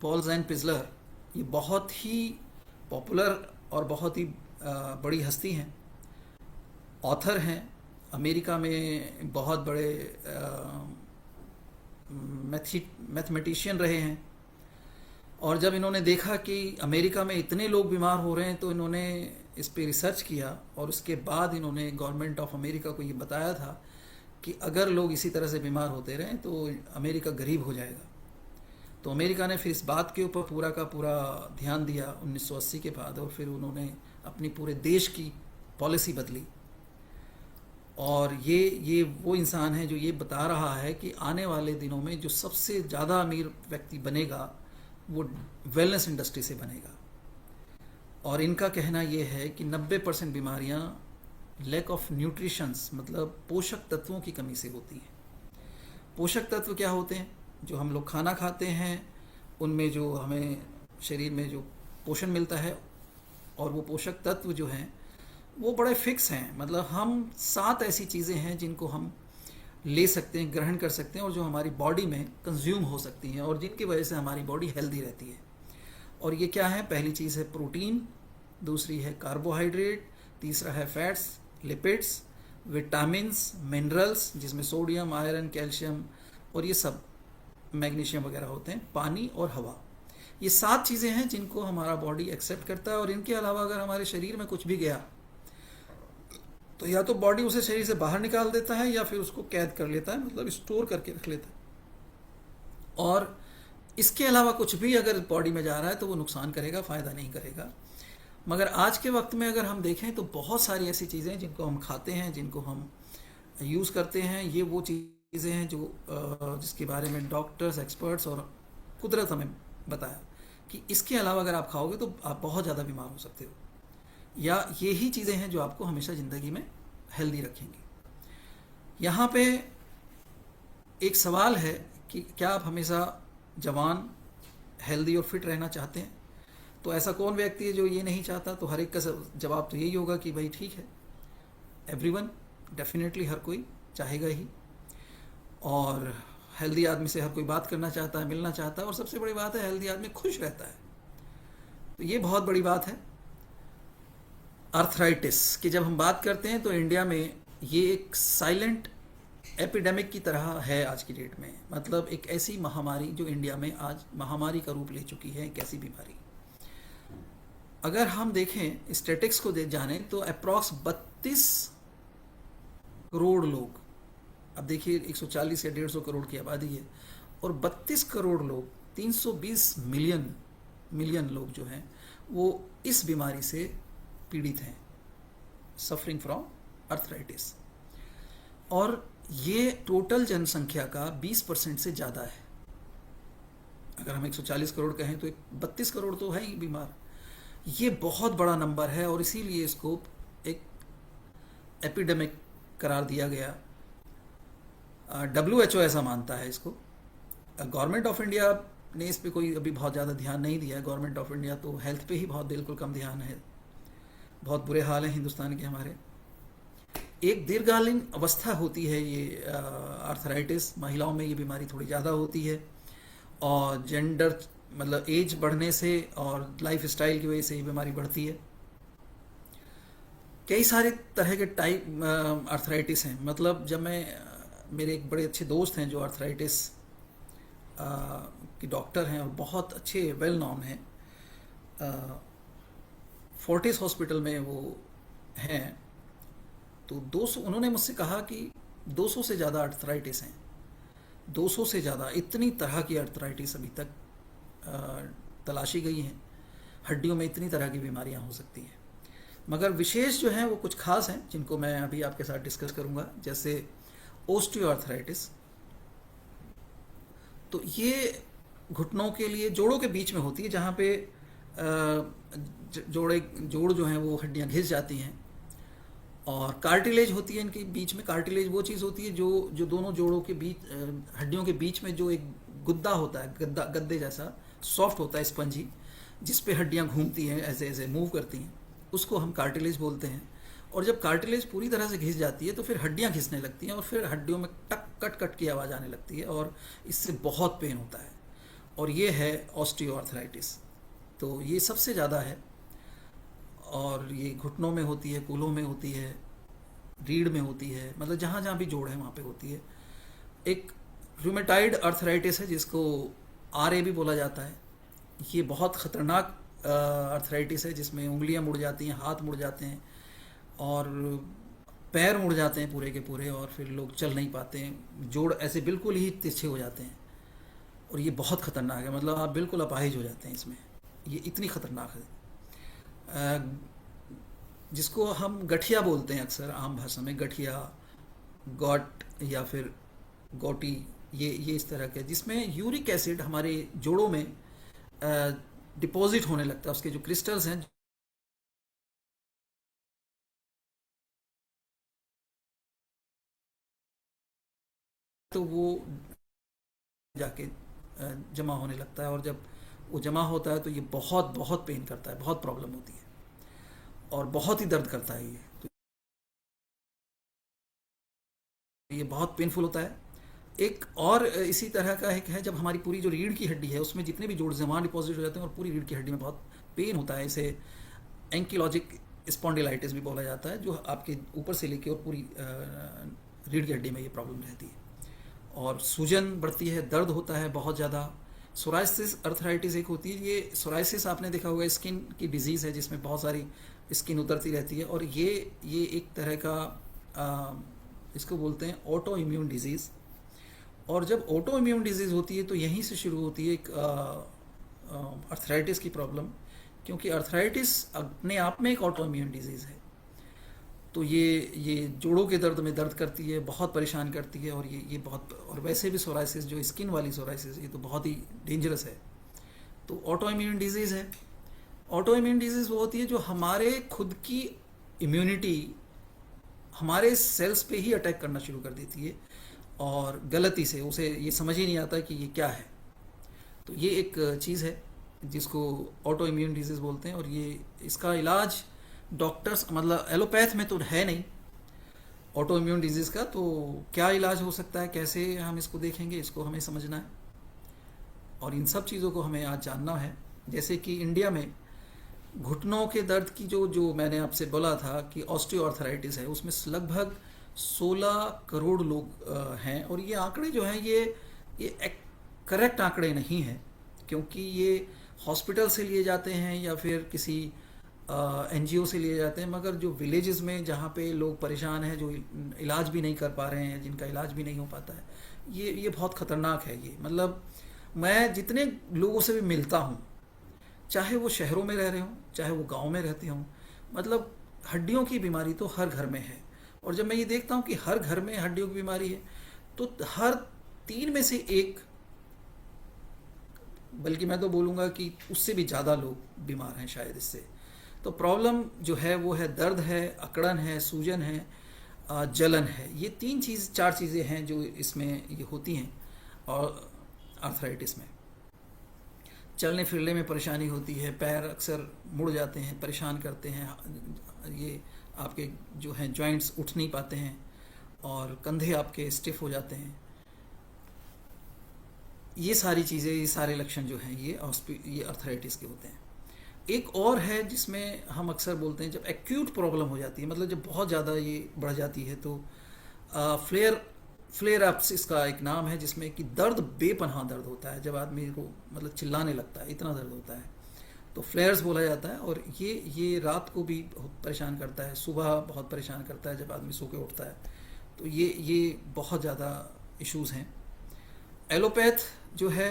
S2: पॉल ज़ैन पिज़लर, ये बहुत ही पॉपुलर और बहुत ही बड़ी हस्ती हैं, ऑथर हैं, अमेरिका में बहुत बड़े मैथमेटिशियन रहे हैं। और जब इन्होंने देखा कि अमेरिका में इतने लोग बीमार हो रहे हैं, तो इन्होंने इस पे रिसर्च किया, और उसके बाद इन्होंने गवर्नमेंट ऑफ अमेरिका को ये बताया था कि अगर लोग इसी तरह से बीमार होते रहें तो अमेरिका गरीब हो जाएगा। तो अमेरिका ने फिर इस बात के ऊपर पूरा का पूरा ध्यान दिया 1980 के बाद, और फिर उन्होंने अपनी पूरे देश की पॉलिसी बदली। और ये वो इंसान है जो ये बता रहा है कि आने वाले दिनों में जो सबसे ज़्यादा अमीर व्यक्ति बनेगा वो वेलनेस इंडस्ट्री से बनेगा। और इनका कहना ये है कि 90% बीमारियां लैक ऑफ न्यूट्रिशंस, मतलब पोषक तत्वों की कमी से होती हैं। पोषक तत्व क्या होते हैं? जो हम लोग खाना खाते हैं उनमें जो हमें शरीर में जो पोषण मिलता है, और वो पोषक तत्व जो हैं वो बड़े फिक्स हैं। मतलब हम 7 ऐसी चीज़ें हैं जिनको हम ले सकते हैं, ग्रहण कर सकते हैं, और जो हमारी बॉडी में कंज्यूम हो सकती हैं, और जिनकी वजह से हमारी बॉडी हेल्दी रहती है। और ये क्या है? पहली चीज़ है प्रोटीन, दूसरी है कार्बोहाइड्रेट, तीसरा है फैट्स, लिपिड्स, विटामिन्स, मिनरल्स जिसमें सोडियम, आयरन, कैल्शियम और ये सब, मैग्नीशियम वगैरह होते हैं, पानी और हवा। ये 7 चीज़ें हैं जिनको हमारा बॉडी एक्सेप्ट करता है। और इनके अलावा अगर हमारे शरीर में कुछ भी गया तो या तो बॉडी उसे शरीर से बाहर निकाल देता है या फिर उसको कैद कर लेता है, मतलब स्टोर करके रख लेता है। और इसके अलावा कुछ भी अगर बॉडी में जा रहा है तो वो नुकसान करेगा, फ़ायदा नहीं करेगा। मगर आज के वक्त में अगर हम देखें तो बहुत सारी ऐसी चीज़ें जिनको हम खाते हैं, जिनको हम यूज़ करते हैं, ये वो चीज़ें हैं जो जिसके बारे में डॉक्टर्स, एक्सपर्ट्स और कुदरत हमें बताया कि इसके अलावा अगर आप खाओगे तो आप बहुत ज़्यादा बीमार हो सकते हो, या यही चीज़ें हैं जो आपको हमेशा ज़िंदगी में हेल्दी रखेंगी। यहाँ पे एक सवाल है कि क्या आप हमेशा जवान, हेल्दी और फिट रहना चाहते हैं? तो ऐसा कौन व्यक्ति है जो ये नहीं चाहता? तो हर एक का जवाब तो यही होगा कि भाई ठीक है, एवरीवन, डेफिनेटली हर कोई चाहेगा ही। और हेल्दी आदमी से हर कोई बात करना चाहता है, मिलना चाहता है, और सबसे बड़ी बात है हेल्दी आदमी खुश रहता है। तो ये बहुत बड़ी बात है। आर्थराइटिस की जब हम बात करते हैं तो इंडिया में ये एक साइलेंट एपिडेमिक की तरह है आज की डेट में। मतलब एक ऐसी महामारी जो इंडिया में आज महामारी का रूप ले चुकी है, एक ऐसी बीमारी। अगर हम देखें, स्टैटिस्टिक्स को जाने तो अप्रॉक्स 32 करोड़ लोग, अब देखिए 140 या 150 करोड़ की आबादी है, और 32 करोड़ लोग, 320 मिलियन लोग जो हैं वो इस बीमारी से पीड़ित हैं, सफरिंग फ्रॉम अर्थराइटिस। और ये टोटल जनसंख्या का 20% से ज़्यादा है। अगर हम 140 करोड़ कहें तो 32 करोड़ तो है ही बीमार। ये बहुत बड़ा नंबर है और इसीलिए इसको एक एपिडेमिक करार दिया गया। WHO ऐसा मानता है इसको। गवर्नमेंट ऑफ इंडिया ने इस पे कोई अभी बहुत ज़्यादा ध्यान नहीं दिया है। गवर्नमेंट ऑफ इंडिया तो हेल्थ पे ही बहुत बिल्कुल कम ध्यान है। बहुत बुरे हाल हैं हिंदुस्तान के हमारे। एक दीर्घकालीन अवस्था होती है ये आर्थराइटिस। महिलाओं में ये बीमारी थोड़ी ज़्यादा होती है और जेंडर मतलब एज बढ़ने से और लाइफ स्टाइल की वजह से ये बीमारी बढ़ती है। कई सारे तरह के टाइप आर्थराइटिस हैं। मतलब जब मैं मेरे एक बड़े अच्छे दोस्त हैं जो आर्थराइटिस के डॉक्टर हैं और बहुत अच्छे वेल नोन हैं, फोर्टिस हॉस्पिटल में वो हैं। तो 200 उन्होंने मुझसे कहा कि 200 से ज़्यादा आर्थराइटिस हैं। 200 से ज़्यादा, इतनी तरह की आर्थराइटिस अभी तक तलाशी गई हैं। हड्डियों में इतनी तरह की बीमारियां हो सकती हैं। मगर विशेष जो हैं वो कुछ खास हैं जिनको मैं अभी आपके साथ डिस्कस करूंगा, जैसे ओस्टियोआर्थराइटिस। तो ये घुटनों के लिए जोड़ों के बीच में होती है, जहाँ पे जोड़ जो हैं वो हड्डियाँ घिस जाती हैं और कार्टिलेज होती है इनके बीच में। कार्टिलेज वो चीज़ होती है जो दोनों जोड़ों के बीच हड्डियों के बीच में जो एक गुद्दा होता है, गद्दे जैसा सॉफ्ट होता है, स्पंजी, जिस पे हड्डियाँ घूमती हैं, ऐसे ऐसे मूव करती हैं, उसको हम कार्टिलेज बोलते हैं। और जब कार्टिलेज पूरी तरह से घिस जाती है तो फिर हड्डियाँ घिसने लगती हैं और फिर हड्डियों में टक कट कट की आवाज़ आने लगती है और इससे बहुत पेन होता है। और ये है ऑस्टियोआर्थराइटिस। तो ये सबसे ज़्यादा है और ये घुटनों में होती है, कूल्हों में होती है, रीढ़ में होती है, मतलब जहाँ जहाँ भी जोड़ है वहाँ पे होती है। एक रूमेटाइड आर्थराइटिस है जिसको RA भी बोला जाता है। ये बहुत ख़तरनाक आर्थराइटिस है जिसमें उंगलियां मुड़ जाती हैं, हाथ मुड़ जाते हैं और पैर मुड़ जाते हैं पूरे के पूरे और फिर लोग चल नहीं पाते हैं। जोड़ ऐसे बिल्कुल ही तिरछे हो जाते हैं और ये बहुत ख़तरनाक है। मतलब आप बिल्कुल अपाहिज हो जाते हैं इसमें, ये इतनी ख़तरनाक है। जिसको हम गठिया बोलते हैं अक्सर आम भाषा में, गठिया, गॉट या फिर गोटी, ये इस तरह के, जिसमें यूरिक एसिड हमारे जोड़ों में डिपॉजिट होने लगता है। उसके जो क्रिस्टल्स हैं तो वो जाके जमा होने लगता है और जब वो जमा होता है तो ये बहुत बहुत पेन करता है, बहुत प्रॉब्लम होती है और बहुत ही दर्द करता है ये। तो ये बहुत पेनफुल होता है। एक और इसी तरह का एक है, जब हमारी पूरी जो रीढ़ की हड्डी है उसमें जितने भी जोड़ जमा डिपॉजिट हो जाते हैं और पूरी रीढ़ की हड्डी में बहुत पेन होता है। इसे एंकिलॉजिक स्पॉन्डिलाइटिस भी बोला जाता है, जो आपके ऊपर से लेके और पूरी रीढ़ की हड्डी में ये प्रॉब्लम रहती है और सूजन बढ़ती है, दर्द होता है बहुत ज़्यादा। सोराइसिस अर्थराइटिस एक होती है। ये सोराइसिस आपने देखा होगा, स्किन की डिजीज़ है जिसमें बहुत सारी स्किन उतरती रहती है और ये एक तरह का इसको बोलते हैं ऑटो इम्यून डिजीज़। और जब ऑटो इम्यून डिजीज़ होती है तो यहीं से शुरू होती है एक अर्थराइटिस की प्रॉब्लम, क्योंकि अर्थराइटिस अपने आप में एक ऑटो इम्यून डिजीज़ है। तो ये जोड़ों के दर्द में दर्द करती है, बहुत परेशान करती है और ये बहुत, और वैसे भी सोराइसिस जो स्किन वाली सोराइसिस ये तो बहुत ही डेंजरस है। तो ऑटो इम्यून डिजीज़ है। ऑटो इम्यून डिजीज़ वो होती है जो हमारे खुद की इम्यूनिटी हमारे सेल्स पे ही अटैक करना शुरू कर देती है और गलती से उसे ये समझ ही नहीं आता कि ये क्या है। तो ये एक चीज़ है जिसको ऑटो इम्यून डिजीज़ बोलते हैं और ये इसका इलाज डॉक्टर्स मतलब एलोपैथ में तो है नहीं ऑटो इम्यून डिजीज़ का। तो क्या इलाज हो सकता है, कैसे हम इसको देखेंगे, इसको हमें समझना है और इन सब चीज़ों को हमें आज जानना है। जैसे कि इंडिया में घुटनों के दर्द की जो मैंने आपसे बोला था कि ऑस्टियोआर्थराइटिस है, उसमें लगभग 16 करोड़ लोग हैं और ये आंकड़े जो हैं ये करेक्ट आंकड़े नहीं हैं, क्योंकि ये हॉस्पिटल से लिए जाते हैं या फिर किसी एनजीओ से लिए जाते हैं, मगर जो विलेजेस में जहाँ पे लोग परेशान हैं, जो इलाज भी नहीं कर पा रहे हैं, जिनका इलाज भी नहीं हो पाता है, ये बहुत ख़तरनाक है। ये मतलब मैं जितने लोगों से भी मिलता हूँ, चाहे वो शहरों में रह रहे हों, चाहे वो गांव में रहते हों, मतलब हड्डियों की बीमारी तो हर घर में है। और जब मैं ये देखता हूँ कि हर घर में हड्डियों की बीमारी है, तो हर 3 में से एक, बल्कि मैं तो बोलूँगा कि उससे भी ज़्यादा लोग बीमार हैं शायद इससे। तो प्रॉब्लम जो है वो है दर्द है, अकड़न है, सूजन है, जलन है। ये 4 चीज़ें हैं जो इसमें ये होती हैं। और आर्थराइटिस में चलने फिरने में परेशानी होती है, पैर अक्सर मुड़ जाते हैं, परेशान करते हैं, ये आपके जो हैं जॉइंट्स उठ नहीं पाते हैं, और कंधे आपके स्टिफ हो जाते हैं। ये सारी चीज़ें, ये सारे लक्षण जो हैं ये आर्थराइटिस के होते हैं। एक और है जिसमें हम अक्सर बोलते हैं, जब एक्यूट प्रॉब्लम हो जाती है, मतलब जब बहुत ज़्यादा ये बढ़ जाती है, तो फ्लेयर अप्स इसका एक नाम है, जिसमें कि दर्द बेपनाह दर्द होता है, जब आदमी को मतलब चिल्लाने लगता है, इतना दर्द होता है, तो फ्लेयर्स बोला जाता है। और ये रात को भी बहुत परेशान करता है, सुबह बहुत परेशान करता है जब आदमी सो के उठता है। तो ये बहुत ज़्यादा इश्यूज़ हैं। एलोपैथ जो है,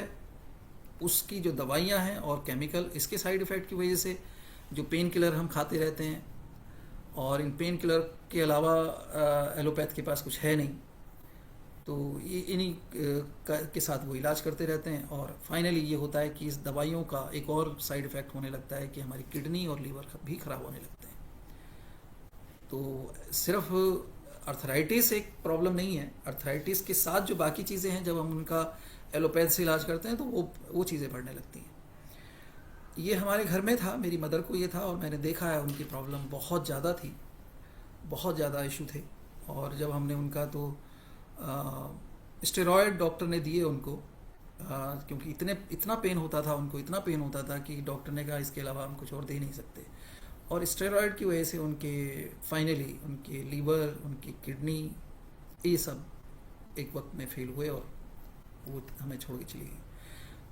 S2: उसकी जो दवाइयाँ हैं और केमिकल, इसके साइड इफ़ेक्ट की वजह से जो पेन किलर हम खाते रहते हैं, और इन पेन किलर के अलावा एलोपैथ के पास कुछ है नहीं, तो ये इन्हीं के साथ वो इलाज करते रहते हैं। और फाइनली ये होता है कि इस दवाइयों का एक और साइड इफ़ेक्ट होने लगता है कि हमारी किडनी और लीवर भी ख़राब होने लगते हैं। तो सिर्फ अर्थराइटिस एक प्रॉब्लम नहीं है, अर्थराइटिस के साथ जो बाकी चीज़ें हैं, जब हम उनका एलोपैथ से इलाज करते हैं तो वो चीज़ें बढ़ने लगती हैं। ये हमारे घर में था, मेरी मदर को ये था, और मैंने देखा है उनकी प्रॉब्लम बहुत ज़्यादा थी, बहुत ज़्यादा इशू थे। और जब हमने उनका तो स्टेरॉयड डॉक्टर ने दिए उनको, क्योंकि इतना पेन होता था उनको, इतना पेन होता था कि डॉक्टर ने कहा इसके अलावा हम कुछ और दे नहीं सकते। और स्टेरॉयड की वजह से उनके फाइनली उनके लीवर, उनकी किडनी, ये सब एक वक्त में फेल हुए और वो हमें छोड़ के चली गई।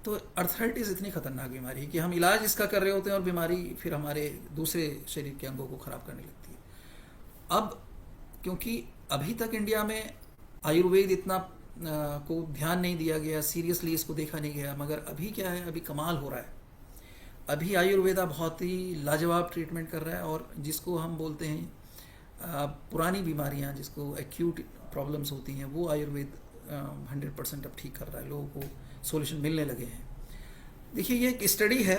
S2: तो अर्थराइटिस इतनी खतरनाक बीमारी है कि हम इलाज इसका कर रहे होते हैं और बीमारी फिर हमारे दूसरे शरीर के अंगों को ख़राब करने लगती है। अब क्योंकि अभी तक इंडिया में आयुर्वेद इतना को ध्यान नहीं दिया गया, सीरियसली इसको देखा नहीं गया, मगर अभी क्या है, अभी कमाल हो रहा है। अभी आयुर्वेदा बहुत ही लाजवाब ट्रीटमेंट कर रहा है, और जिसको हम बोलते हैं पुरानी बीमारियां, जिसको एक्यूट प्रॉब्लम्स होती हैं, वो आयुर्वेद 100% अब ठीक कर रहा है, लोगों को सॉल्यूशन मिलने लगे हैं। देखिए, ये एक स्टडी है,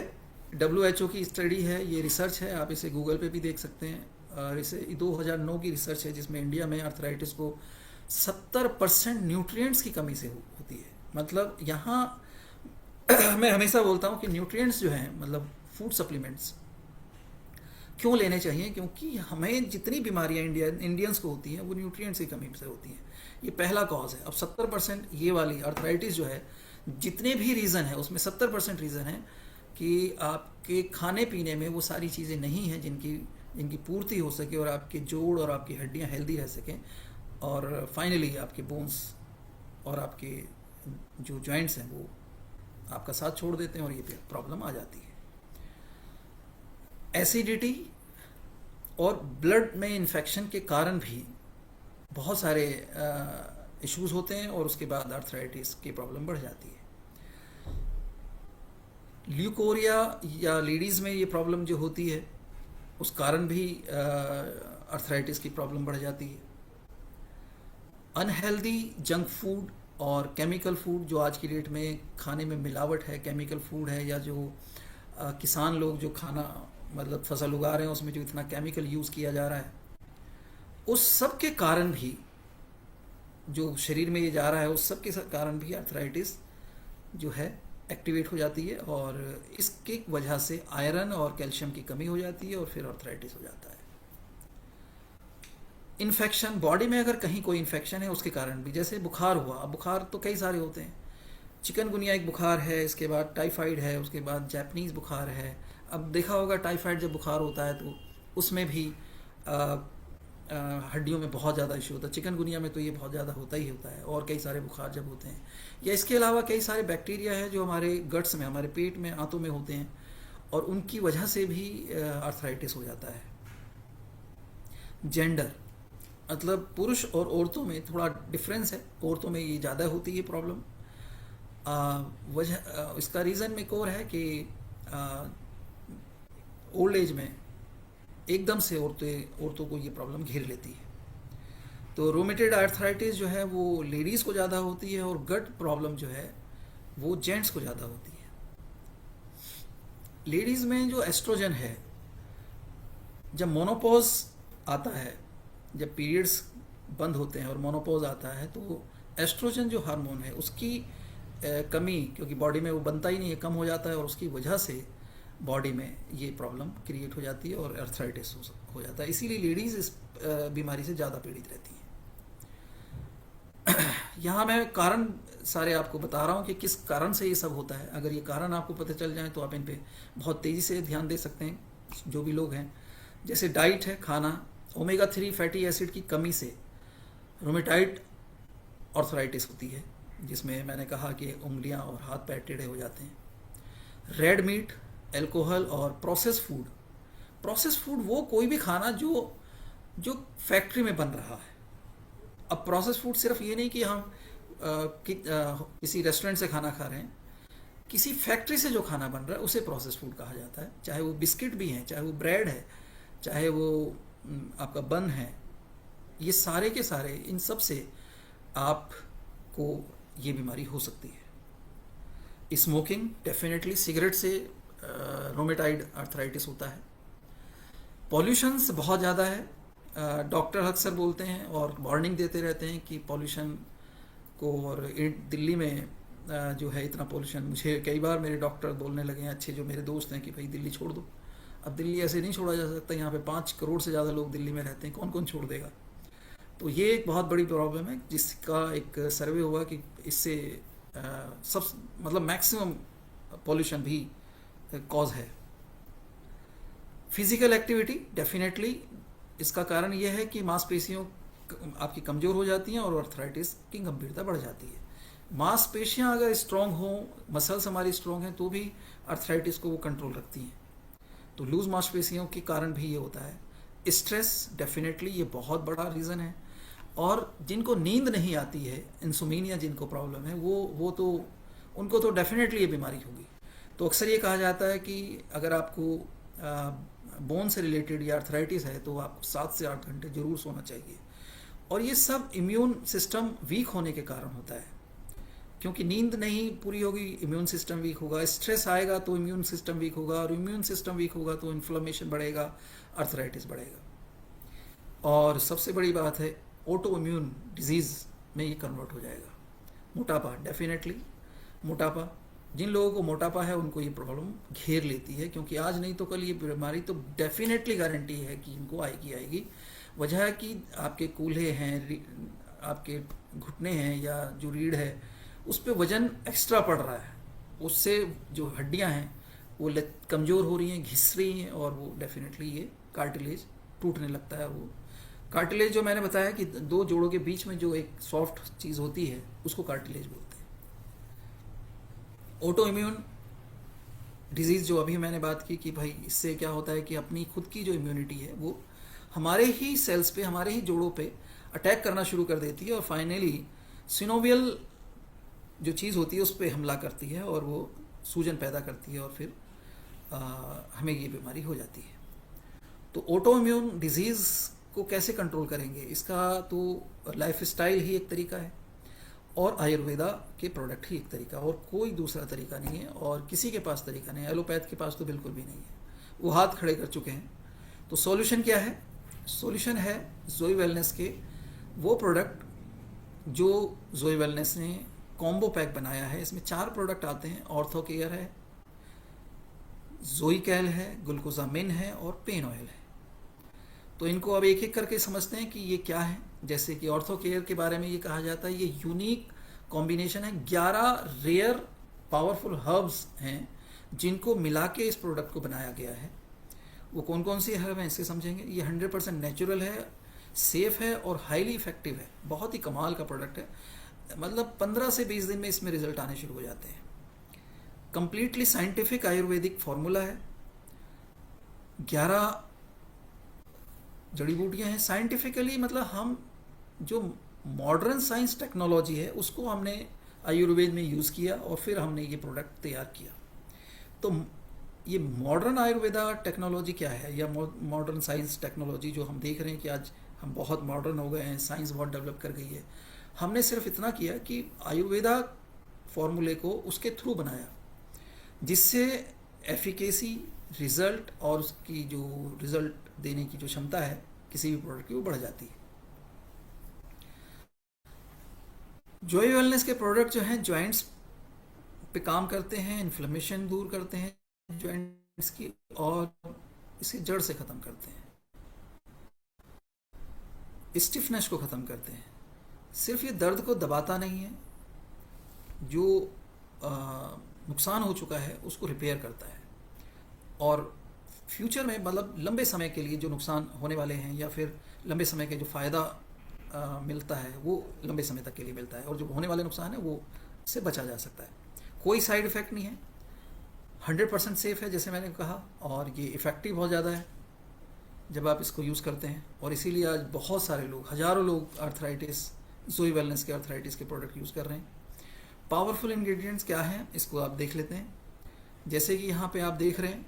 S2: WHO की स्टडी है, ये रिसर्च है, आप इसे गूगल पे भी देख सकते हैं। इसे 2009 की रिसर्च है, जिसमें इंडिया में आर्थराइटिस को 70% न्यूट्रिएंट्स की कमी से होती है। मतलब यहाँ मैं हमेशा बोलता हूँ कि न्यूट्रिएंट्स जो हैं, मतलब फूड सप्लीमेंट्स क्यों लेने चाहिए, क्योंकि हमें जितनी बीमारियाँ इंडियंस को होती हैं वो न्यूट्रिएंट्स की कमी से होती हैं। ये पहला कॉज है। अब 70% ये वाली आर्थराइटिस जो है, जितने भी रीज़न है उसमें 70% रीज़न है कि आपके खाने पीने में वो सारी चीज़ें नहीं हैं जिनकी पूर्ति हो सके और आपके जोड़ और आपकी हड्डियाँ हेल्दी रह सकें, और फाइनली आपके बोन्स और आपके जो जॉइंट्स हैं वो आपका साथ छोड़ देते हैं, और ये फिर प्रॉब्लम आ जाती है। एसिडिटी और ब्लड में इन्फेक्शन के कारण भी बहुत सारे इश्यूज होते हैं, और उसके बाद आर्थराइटिस की प्रॉब्लम बढ़ जाती है। ल्यूकोरिया या लेडीज़ में ये प्रॉब्लम जो होती है, उस कारण भी आर्थराइटिस की प्रॉब्लम बढ़ जाती है। अनहेल्दी जंक फूड और केमिकल फूड, जो आज की डेट में खाने में मिलावट है, केमिकल फूड है, या जो किसान लोग जो खाना मतलब फसल उगा रहे हैं उसमें जो इतना केमिकल यूज़ किया जा रहा है, उस सब के कारण भी जो शरीर में ये जा रहा है, उस सब के कारण भी आर्थराइटिस जो है एक्टिवेट हो जाती है, और इसके वजह से आयरन और कैल्शियम की कमी हो जाती है, और फिर आर्थराइटिस हो जाता है। इन्फेक्शन, बॉडी में अगर कहीं कोई इन्फेक्शन है उसके कारण भी, जैसे बुखार हुआ, अब बुखार तो कई सारे होते हैं, चिकनगुनिया एक बुखार है, इसके बाद टाइफाइड है, उसके बाद जापानीज़ बुखार है। अब देखा होगा टाइफाइड जब बुखार होता है तो उसमें भी हड्डियों में बहुत ज़्यादा इशू होता है। चिकनगुनिया में तो ये बहुत ज़्यादा होता ही होता है, और कई सारे बुखार जब होते हैं, या इसके अलावा कई सारे बैक्टीरिया हैं जो हमारे गट्स में, हमारे पेट में, आंतों में होते हैं, और उनकी वजह से भी आर्थराइटिस हो जाता है। जेंडर, मतलब पुरुष और औरतों में थोड़ा डिफरेंस है, औरतों में ये ज़्यादा होती है प्रॉब्लम। वजह इसका रीज़न एक और है कि ओल्ड एज में एकदम से औरतों को ये प्रॉब्लम घेर लेती है। तो रोमेटेड आर्थराइटिस जो है वो लेडीज़ को ज़्यादा होती है, और गट प्रॉब्लम जो है वो जेंट्स को ज़्यादा होती है। लेडीज़ में जो एस्ट्रोजन है, जब मोनोपॉज आता है, जब पीरियड्स बंद होते हैं और मोनोपॉज आता है, तो एस्ट्रोजन जो हार्मोन है उसकी कमी, क्योंकि बॉडी में वो बनता ही नहीं है, कम हो जाता है, और उसकी वजह से बॉडी में ये प्रॉब्लम क्रिएट हो जाती है और आर्थराइटिस हो जाता है। इसीलिए लेडीज़ इस बीमारी से ज़्यादा पीड़ित रहती हैं। यहाँ मैं कारण सारे आपको बता रहा हूँ कि किस कारण से ये सब होता है। अगर ये कारण आपको पता चल जाए तो आप इन पे बहुत तेज़ी से ध्यान दे सकते हैं, जो भी लोग हैं। जैसे डाइट है, खाना, ओमेगा 3 फैटी एसिड की कमी से रोमेटाइड आर्थराइटिस होती है, जिसमें मैंने कहा कि उंगलियां और हाथ पैर टेढ़े हो जाते हैं। रेड मीट, अल्कोहल और प्रोसेस फूड। प्रोसेस फूड वो कोई भी खाना जो फैक्ट्री में बन रहा है। अब प्रोसेस फूड सिर्फ ये नहीं कि हम किसी रेस्टोरेंट से खाना खा रहे हैं, किसी फैक्ट्री से जो खाना बन रहा है उसे प्रोसेस फूड कहा जाता है। चाहे वो बिस्किट भी हैं, चाहे वो ब्रेड है, चाहे वो आपका बन है, ये सारे के सारे, इन सब से आपको ये बीमारी हो सकती है। स्मोकिंग, डेफिनेटली सिगरेट से रोमेटाइड आर्थराइटिस होता है। पॉल्यूशन बहुत ज़्यादा है। डॉक्टर अक्सर बोलते हैं और वार्निंग देते रहते हैं कि पॉल्यूशन को, और दिल्ली में जो है इतना पॉल्यूशन, मुझे कई बार मेरे डॉक्टर बोलने लगे हैं, अच्छे जो मेरे दोस्त हैं, कि भाई दिल्ली छोड़ दो। अब दिल्ली ऐसे नहीं छोड़ा जा सकता, यहाँ पे 5 करोड़ से ज़्यादा लोग दिल्ली में रहते हैं, कौन कौन छोड़ देगा। तो ये एक बहुत बड़ी प्रॉब्लम है, जिसका एक सर्वे हुआ कि इससे सब मतलब मैक्सिमम पॉल्यूशन भी कॉज है। फिजिकल एक्टिविटी, डेफिनेटली इसका कारण यह है कि मांसपेशियों आपकी कमज़ोर हो जाती हैं और आर्थराइटिस की गंभीरता बढ़ जाती है। मांसपेशियां अगर स्ट्रांग हो, मसल्स हमारी स्ट्रांग हैं, तो भी आर्थराइटिस को वो कंट्रोल रखती हैं। तो लूज मांसपेशियों के कारण भी ये होता है। स्ट्रेस, डेफिनेटली ये बहुत बड़ा रीज़न है। और जिनको नींद नहीं आती है, इंसोमिनिया जिनको प्रॉब्लम है, वो तो उनको तो डेफिनेटली ये बीमारी होगी। तो अक्सर ये कहा जाता है कि अगर आपको बोन से रिलेटेड या आर्थराइटिस है तो आपको 7 से 8 घंटे जरूर सोना चाहिए। और ये सब इम्यून सिस्टम वीक होने के कारण होता है, क्योंकि नींद नहीं पूरी होगी, इम्यून सिस्टम वीक होगा। स्ट्रेस आएगा तो इम्यून सिस्टम वीक होगा, और इम्यून सिस्टम वीक होगा तो इन्फ्लेमेशन बढ़ेगा, आर्थराइटिस बढ़ेगा। और सबसे बड़ी बात है, ऑटो इम्यून डिजीज़ में ये कन्वर्ट हो जाएगा। मोटापा, डेफिनेटली मोटापा, जिन लोगों को मोटापा है उनको ये प्रॉब्लम घेर लेती है, क्योंकि आज नहीं तो कल ये बीमारी तो डेफिनेटली गारंटी है कि इनको आएगी। वजह है कि आपके कूल्हे हैं, आपके घुटने हैं, या जो रीढ़ है उस पर वजन एक्स्ट्रा पड़ रहा है, उससे जो हड्डियां हैं वो कमज़ोर हो रही हैं, घिस रही हैं, और वो डेफिनेटली ये कार्टिलेज टूटने लगता है। वो कार्टिलेज जो मैंने बताया कि 2 जोड़ों के बीच में जो एक सॉफ्ट चीज़ होती है उसको कार्टिलेज बोलते हैं। ऑटो इम्यून डिजीज़ जो अभी मैंने बात की कि भाई इससे क्या होता है कि अपनी खुद की जो इम्यूनिटी है वो हमारे ही सेल्स पे, हमारे ही जोड़ों पे अटैक करना शुरू कर देती है, और फाइनली सिनोवियल जो चीज़ होती है उस पर हमला करती है, और वो सूजन पैदा करती है, और फिर हमें ये बीमारी हो जाती है। तो ऑटो इम्यून डिजीज़ को कैसे कंट्रोल करेंगे, इसका तो लाइफ स्टाइल ही एक तरीका है, और आयुर्वेदा के प्रोडक्ट ही एक तरीका, और कोई दूसरा तरीका नहीं है, और किसी के पास तरीका नहीं है। एलोपैथ के पास तो बिल्कुल भी नहीं है, वो हाथ खड़े कर चुके हैं। तो सॉल्यूशन क्या है? सॉल्यूशन है जोई वेलनेस के वो प्रोडक्ट जो जोई वेलनेस ने कॉम्बो पैक बनाया है। इसमें 4 प्रोडक्ट आते हैं। ऑर्थो केयर है, जोई कैल है, ग्लूकोजामिन है, और पेन ऑयल है। तो इनको अब एक एक करके समझते हैं कि ये क्या है। जैसे कि ऑर्थो केयर के बारे में ये कहा जाता है, ये यूनिक कॉम्बिनेशन है, 11 रेयर पावरफुल हर्ब्स हैं जिनको मिला के इस प्रोडक्ट को बनाया गया है। वो कौन कौन सी हर्ब हैं इससे समझेंगे। ये 100% नेचुरल है, सेफ है, और हाईली इफेक्टिव है। बहुत ही कमाल का प्रोडक्ट है, मतलब 15 से 20 दिन में इसमें रिजल्ट आने शुरू हो जाते हैं। कंप्लीटली साइंटिफिक आयुर्वेदिक फार्मूला है, 11 जड़ी बूटियां हैं साइंटिफिकली, मतलब हम जो मॉडर्न साइंस टेक्नोलॉजी है उसको हमने आयुर्वेद में यूज़ किया और फिर हमने ये प्रोडक्ट तैयार किया। तो ये मॉडर्न आयुर्वेदा टेक्नोलॉजी क्या है, या मॉडर्न साइंस टेक्नोलॉजी जो हम देख रहे हैं कि आज हम बहुत मॉडर्न हो गए हैं, साइंस बहुत डेवलप कर गई है। हमने सिर्फ इतना किया कि आयुर्वेदा फॉर्मूले को उसके थ्रू बनाया, जिससे एफिकेसी, रिजल्ट और उसकी जो रिजल्ट देने की जो क्षमता है किसी भी प्रोडक्ट की, वो बढ़ जाती है। जॉय वेलनेस के प्रोडक्ट जो हैं जॉइंट्स पे काम करते हैं, इन्फ्लेमेशन दूर करते हैं जॉइंट्स की, और इसे जड़ से ख़त्म करते हैं, स्टिफनेस को ख़त्म करते हैं। सिर्फ ये दर्द को दबाता नहीं है, जो आ, नुकसान हो चुका है उसको रिपेयर करता है, और फ्यूचर में मतलब लंबे समय के लिए जो नुकसान होने वाले हैं या फिर लंबे समय के जो फ़ायदा मिलता है वो लंबे समय तक के लिए मिलता है, और जो होने वाले नुकसान है वो से बचा जा सकता है। कोई साइड इफ़ेक्ट नहीं है, 100% सेफ़ है जैसे मैंने कहा, और ये इफ़ेक्टिव बहुत ज़्यादा है जब आप इसको यूज़ करते हैं। और इसीलिए आज बहुत सारे लोग, हज़ारों लोग आर्थराइटिस, जोई वेलनेस के आर्थराइटिस के प्रोडक्ट यूज़ कर रहे हैं। पावरफुल इंग्रेडिएंट्स क्या हैं इसको आप देख लेते हैं। जैसे कि यहाँ पे आप देख रहे हैं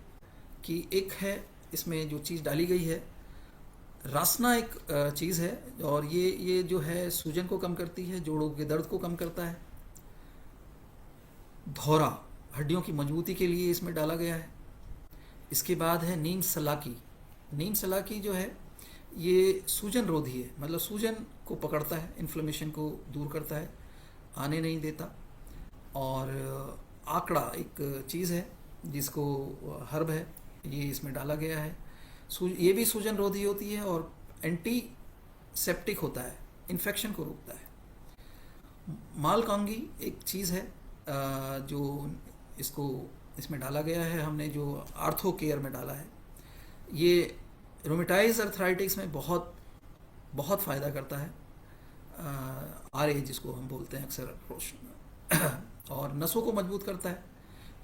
S2: कि एक है, इसमें जो चीज़ डाली गई है, रासना एक चीज़ है, और ये जो है सूजन को कम करती है, जोड़ों के दर्द को कम करता है। धौरा, हड्डियों की मजबूती के लिए इसमें डाला गया है। इसके बाद है नीम सलाकी। नीम सलाकी जो है ये सूजन रोधी है, मतलब सूजन को पकड़ता है, इन्फ्लेमेशन को दूर करता है, आने नहीं देता। और आकड़ा एक चीज़ है जिसको हर्ब है, ये इसमें डाला गया है। ये भी सूजन रोधी होती है और एंटी सेप्टिक होता है, इन्फेक्शन को रोकता है। मालकांगी एक चीज़ है जो इसको इसमें डाला गया है, हमने जो आर्थो केयर में डाला है। ये रोमेटाइज अर्थराइटिस में बहुत बहुत फ़ायदा करता है, आरए जिसको हम बोलते हैं अक्सर, और नसों को मजबूत करता है।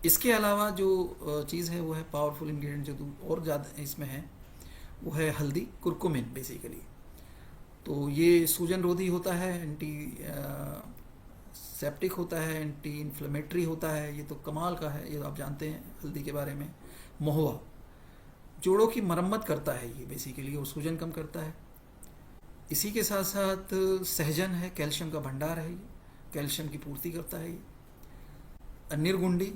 S2: इसके अलावा जो चीज़ है वो है पावरफुल इंग्रेडिएंट जो और ज़्यादा इसमें है, वो है हल्दी, कुरकुमिन बेसिकली। तो ये सूजन रोधी होता है, एंटी सेप्टिक होता है, एंटी इन्फ्लेमेटरी होता है, ये तो कमाल का है, ये आप जानते हैं हल्दी के बारे में। महुआ जोड़ों की मरम्मत करता है ये बेसिकली, और सूजन कम करता है। इसी के साथ साथ सहजन है, कैल्शियम का भंडार है, ये कैल्शियम की पूर्ति करता है। ये निर्गुंडी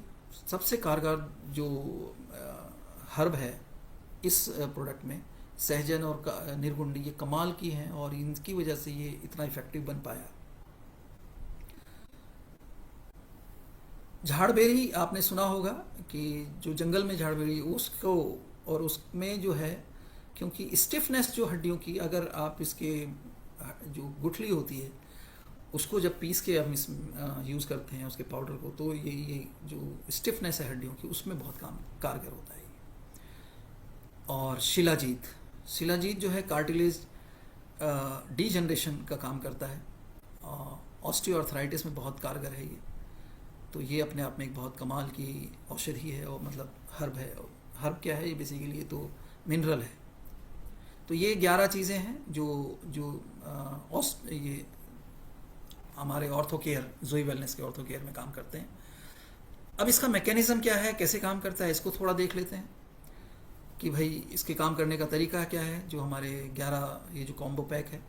S2: सबसे कारगर जो हर्ब है इस प्रोडक्ट में, सहजन और निर्गुंडी ये कमाल की हैं, और इनकी वजह से ये इतना इफेक्टिव बन पाया। झाड़बेरी आपने सुना होगा कि जो जंगल में झाड़बेरी उसको, और उसमें जो है क्योंकि स्टिफनेस जो हड्डियों की, अगर आप इसके जो गुठली होती है उसको जब पीस के हम इस यूज़ करते हैं उसके पाउडर को, तो ये जो स्टिफनेस है हड्डियों की उसमें बहुत कारगर होता है। और शिलाजीत, शिलाजीत जो है कार्टिलेज डीजनरेशन का काम करता है, ऑस्टियोआर्थराइटिस में बहुत कारगर है ये। तो ये अपने आप में एक बहुत कमाल की औषधि है, और मतलब हर्ब है। हर्ब क्या है ये बेसिकली, ये तो मिनरल है। तो ये 11 चीज़ें हैं जो ये हमारे ऑर्थो केयर, जोई वेलनेस के ऑर्थो केयर में काम करते हैं। अब इसका मैकेनिज्म क्या है, कैसे काम करता है, इसको थोड़ा देख लेते हैं कि भाई इसके काम करने का तरीका क्या है। जो हमारे 11 ये जो कॉम्बो पैक है,